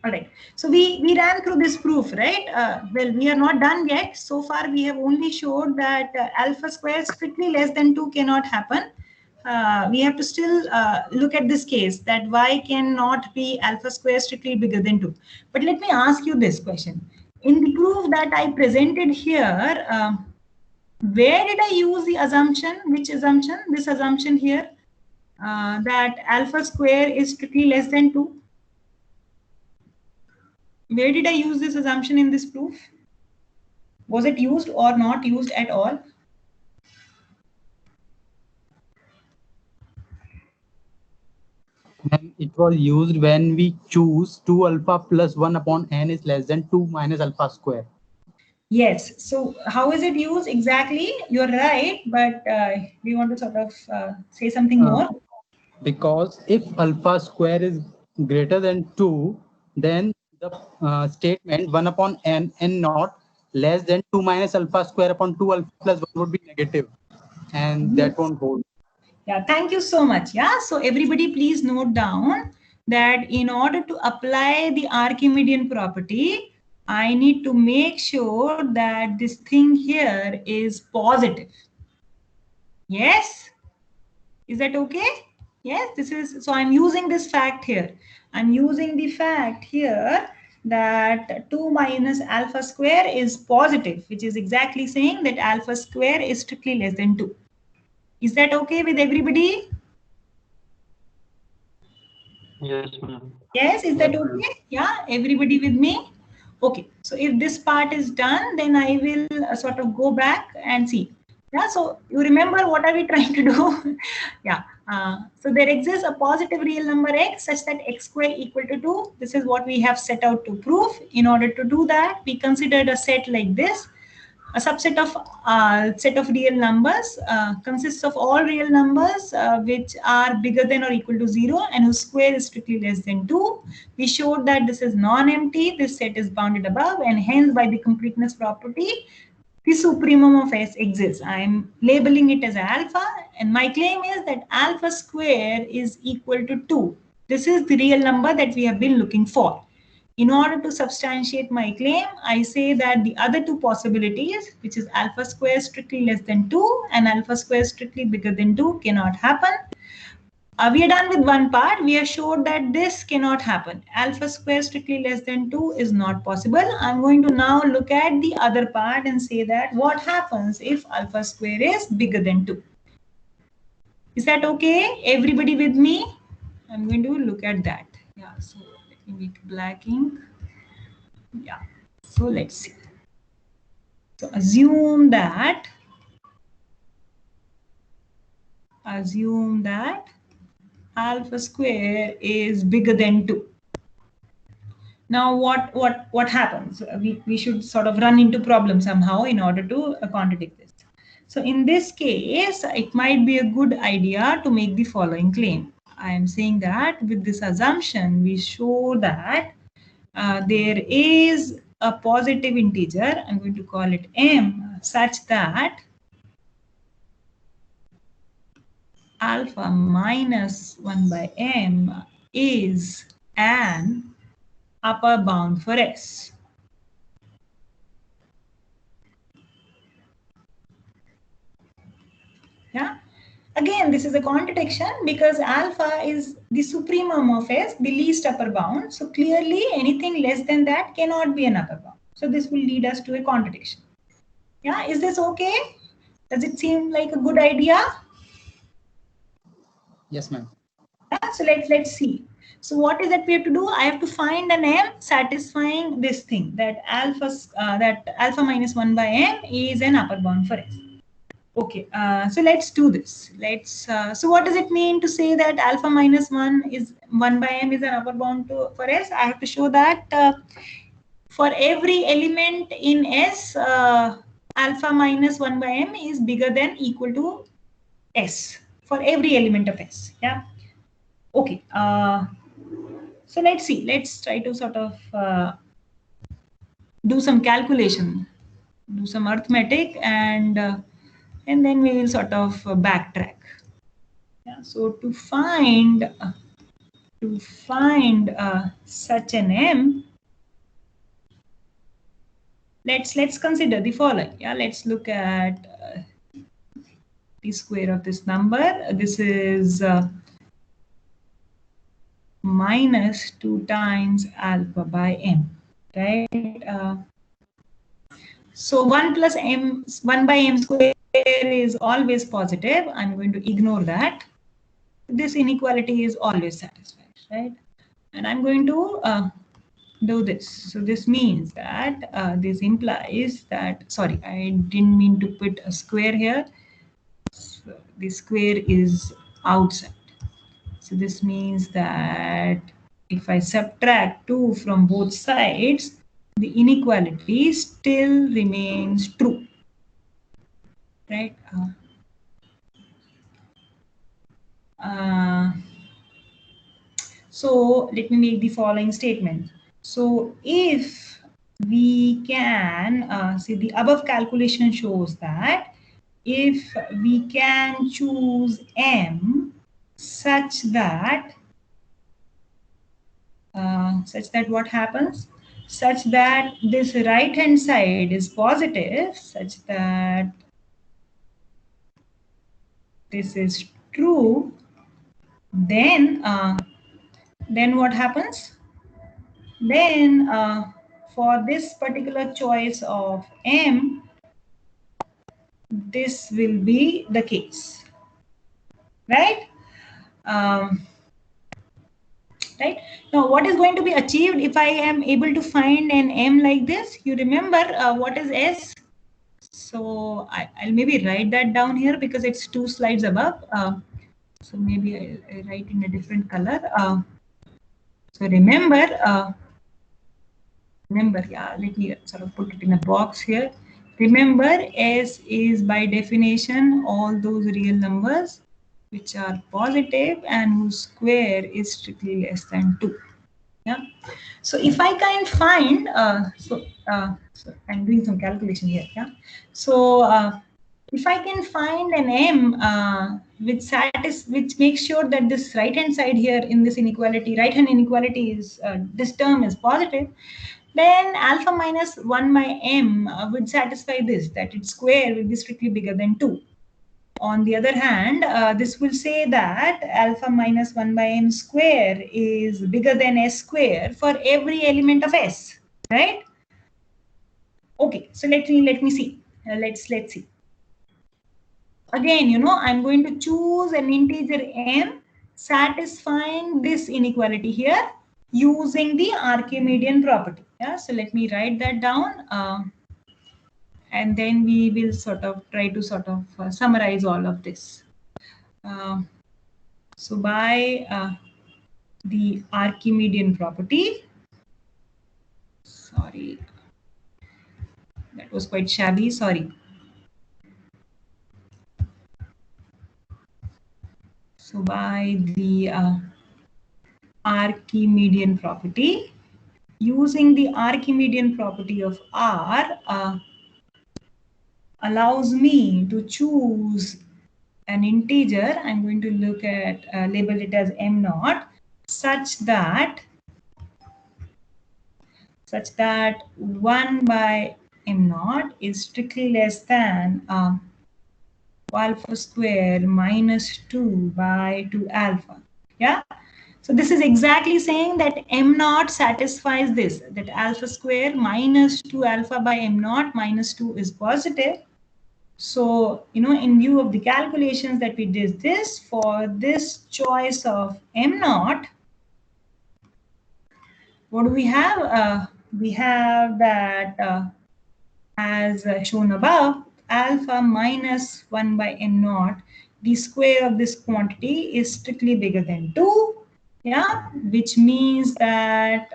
All right, so we ran through this proof, right? Well, we are not done yet. So far, we have only showed that alpha square strictly less than 2 cannot happen. We have to still look at this case that y cannot be alpha square strictly bigger than 2. But let me ask you this question. In the proof that I presented here, where did I use the assumption? Which assumption? This assumption here. That alpha square is strictly less than 2. Where did I use this assumption in this proof? Was it used or not used at all? And it was used when we choose 2 alpha plus 1 upon n is less than 2 minus alpha square. Yes. So how is it used exactly? You're right, but we want to sort of say something more. Because if alpha square is greater than 2, then the statement 1 upon n naught less than 2 minus alpha square upon 2 alpha plus 1 would be negative, and that won't hold. Yeah, thank you so much. Yeah, so everybody please note down that in order to apply the Archimedean property, I need to make sure that this thing here is positive. Yes? Is that okay? Yes, this is, so I'm using this fact here. I'm using the fact here that 2 minus alpha square is positive, which is exactly saying that alpha square is strictly less than 2. Is that okay with everybody? Yes, ma'am. Yes, is that okay? Yeah, everybody with me? Okay, so if this part is done, then I will sort of go back and see. Yeah, so you remember what are we trying to do? Yeah, so there exists a positive real number x such that x square equal to 2. This is what we have set out to prove. In order to do that, we considered a set like this. A subset of set of real numbers consists of all real numbers which are bigger than or equal to 0 and whose square is strictly less than 2. We showed that this is non-empty, this set is bounded above, and hence by the completeness property, the supremum of S exists. I am labeling it as alpha, and my claim is that alpha square is equal to 2. This is the real number that we have been looking for. In order to substantiate my claim, I say that the other two possibilities, which is alpha square strictly less than 2 and alpha square strictly bigger than 2, cannot happen. We are done with one part. We have showed that this cannot happen. Alpha square strictly less than 2 is not possible. I'm going to now look at the other part and say that what happens if alpha square is bigger than 2. Is that okay? Everybody with me? I'm going to look at that. Yeah, so let me make black ink. Yeah, so let's see. So assume that alpha square is bigger than 2. Now what happens? We should sort of run into problems somehow in order to contradict this. So in this case, it might be a good idea to make the following claim. I am saying that with this assumption, we show that there is a positive integer, I'm going to call it m, such that alpha minus 1 by m is an upper bound for S. Yeah. Again, this is a contradiction because alpha is the supremum of S, the least upper bound. So clearly anything less than that cannot be an upper bound. So this will lead us to a contradiction. Yeah, is this okay? Does it seem like a good idea? Yes, ma'am. Yeah, so let's see. So what is that we have to do? I have to find an M satisfying this thing that alpha minus 1 by M is an upper bound for S. Okay, so let's do this. So what does it mean to say that alpha minus 1 by M is an upper bound for S? I have to show that for every element in S, alpha minus 1 by M is bigger than equal to S for every element of S. Yeah. Okay. So let's see. Let's try to sort of do some calculation, do some arithmetic, and then we will sort of backtrack. Yeah. So to find such an M, let's consider the following. Yeah. Let's look at the square of this number. This is minus 2 times alpha by M, right? So 1 plus M, 1 by M square is always positive. I'm going to ignore that. This inequality is always satisfied, right? And I'm going to do this. So this means that this implies that, sorry, I didn't mean to put a square here. So the square is outside. So this means that if I subtract 2 from both sides, the inequality still remains true, right? So let me make the following statement. So if we can see, the above calculation shows that if we can choose M such that what happens? Such that this right hand side is positive, such that this is true, then what happens? Then for this particular choice of M, this will be the case, right? Right. Now, what is going to be achieved if I am able to find an M like this? You remember what is S? So I'll maybe write that down here because it's 2 slides above. So maybe I write in a different color. So remember, yeah, let me sort of put it in a box here. Remember, S is by definition all those real numbers which are positive and whose square is strictly less than 2. Yeah. So if I can find, so I'm doing some calculation here. Yeah. So if I can find an M which makes sure that this right hand side here in this inequality, right hand inequality is this term is positive, then alpha minus 1 by M would satisfy this, that its square will be strictly bigger than 2. On the other hand, this will say that alpha minus 1 by M square is bigger than S square for every element of S, right? Okay, so let me see. Let's see. Again, you know, I'm going to choose an integer M satisfying this inequality here using the Archimedean property. Yeah, so let me write that down. And then we will sort of try to summarize all of this. So by the Archimedean property, sorry, that was quite shabby, sorry. So by the Archimedean property, using the Archimedean property of R allows me to choose an integer. I'm going to look at label it as M naught, such that 1 by M naught is strictly less than alpha square minus 2 by 2 alpha. Yeah. So this is exactly saying that m naught satisfies this, that alpha square minus 2 alpha by m naught minus 2 is positive. So, in view of the calculations that we did this, for this choice of m naught, what do we have? We have that as shown above, alpha minus 1 by m naught, the square of this quantity is strictly bigger than 2. Yeah, which means that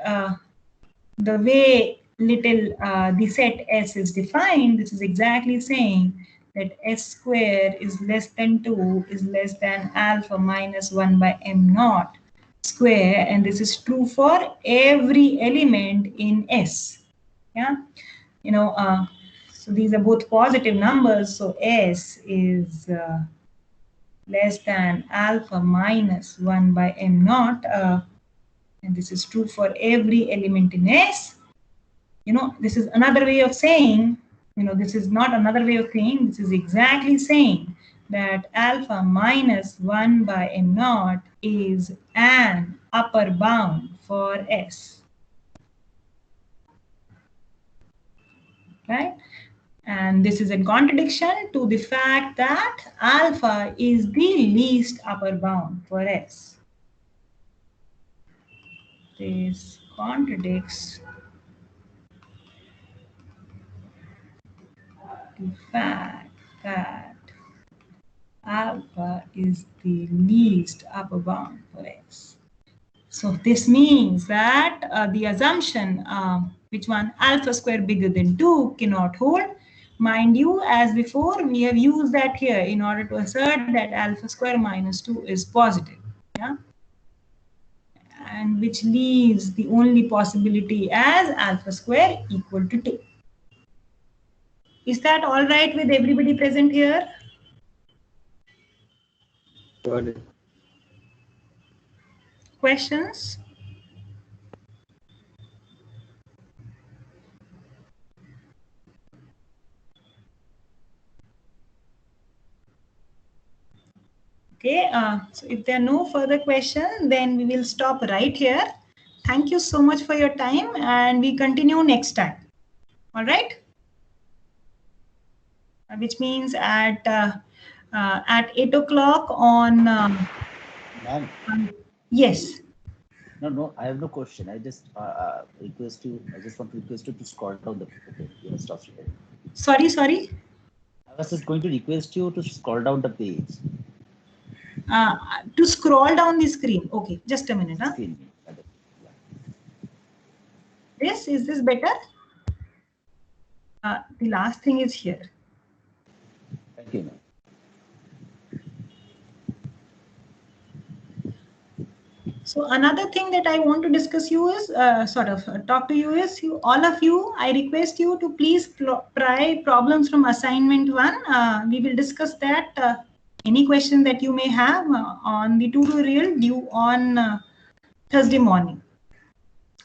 the way the set S is defined, this is exactly saying that S square is less than 2 is less than alpha minus 1 by m naught square, and this is true for every element in S. Yeah, so these are both positive numbers, so S is less than alpha minus 1 by m naught, and this is true for every element in S. This is another way of saying, this is not another way of saying, this is exactly saying that alpha minus 1 by m naught is an upper bound for S. Right? And this is a contradiction to the fact that alpha is the least upper bound for S. This contradicts the fact that alpha is the least upper bound for S. So this means that the assumption, which one, alpha square bigger than 2 cannot hold. Mind you, as before, we have used that here in order to assert that alpha square minus 2 is positive. Yeah? And which leaves the only possibility as alpha square equal to 2. Is that all right with everybody present here? Got it. Questions? Okay, so if there are no further questions, then we will stop right here. Thank you so much for your time, and we continue next time. All right? Which means at 8 o'clock on. Ma'am, Yes. no, I have no question. I just request you. I just want to request you to scroll down the. Okay, you must stop sharing. Sorry. I was just going to request you to scroll down the page. To scroll down the screen. Okay, just a minute. Huh? Screen. Is this better? The last thing is here. Thank you, ma'am. So another thing that I want to discuss you is talk to you is all of you. I request you to please try problems from assignment 1. We will discuss that. Any question that you may have on the tutorial due on Thursday morning,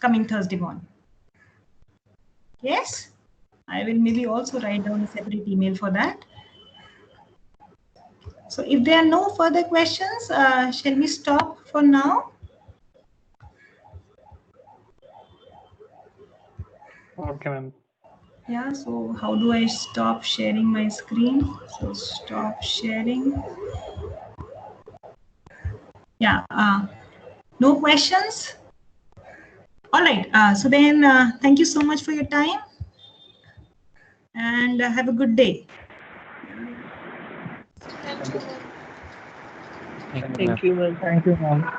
coming Thursday morning. Yes, I will maybe also write down a separate email for that. So if there are no further questions, shall we stop for now? Okay, ma'am. Yeah, so how do I stop sharing my screen? So stop sharing. Yeah, no questions? All right, so then thank you so much for your time and have a good day. Thank you, ma'am. Thank you, ma'am.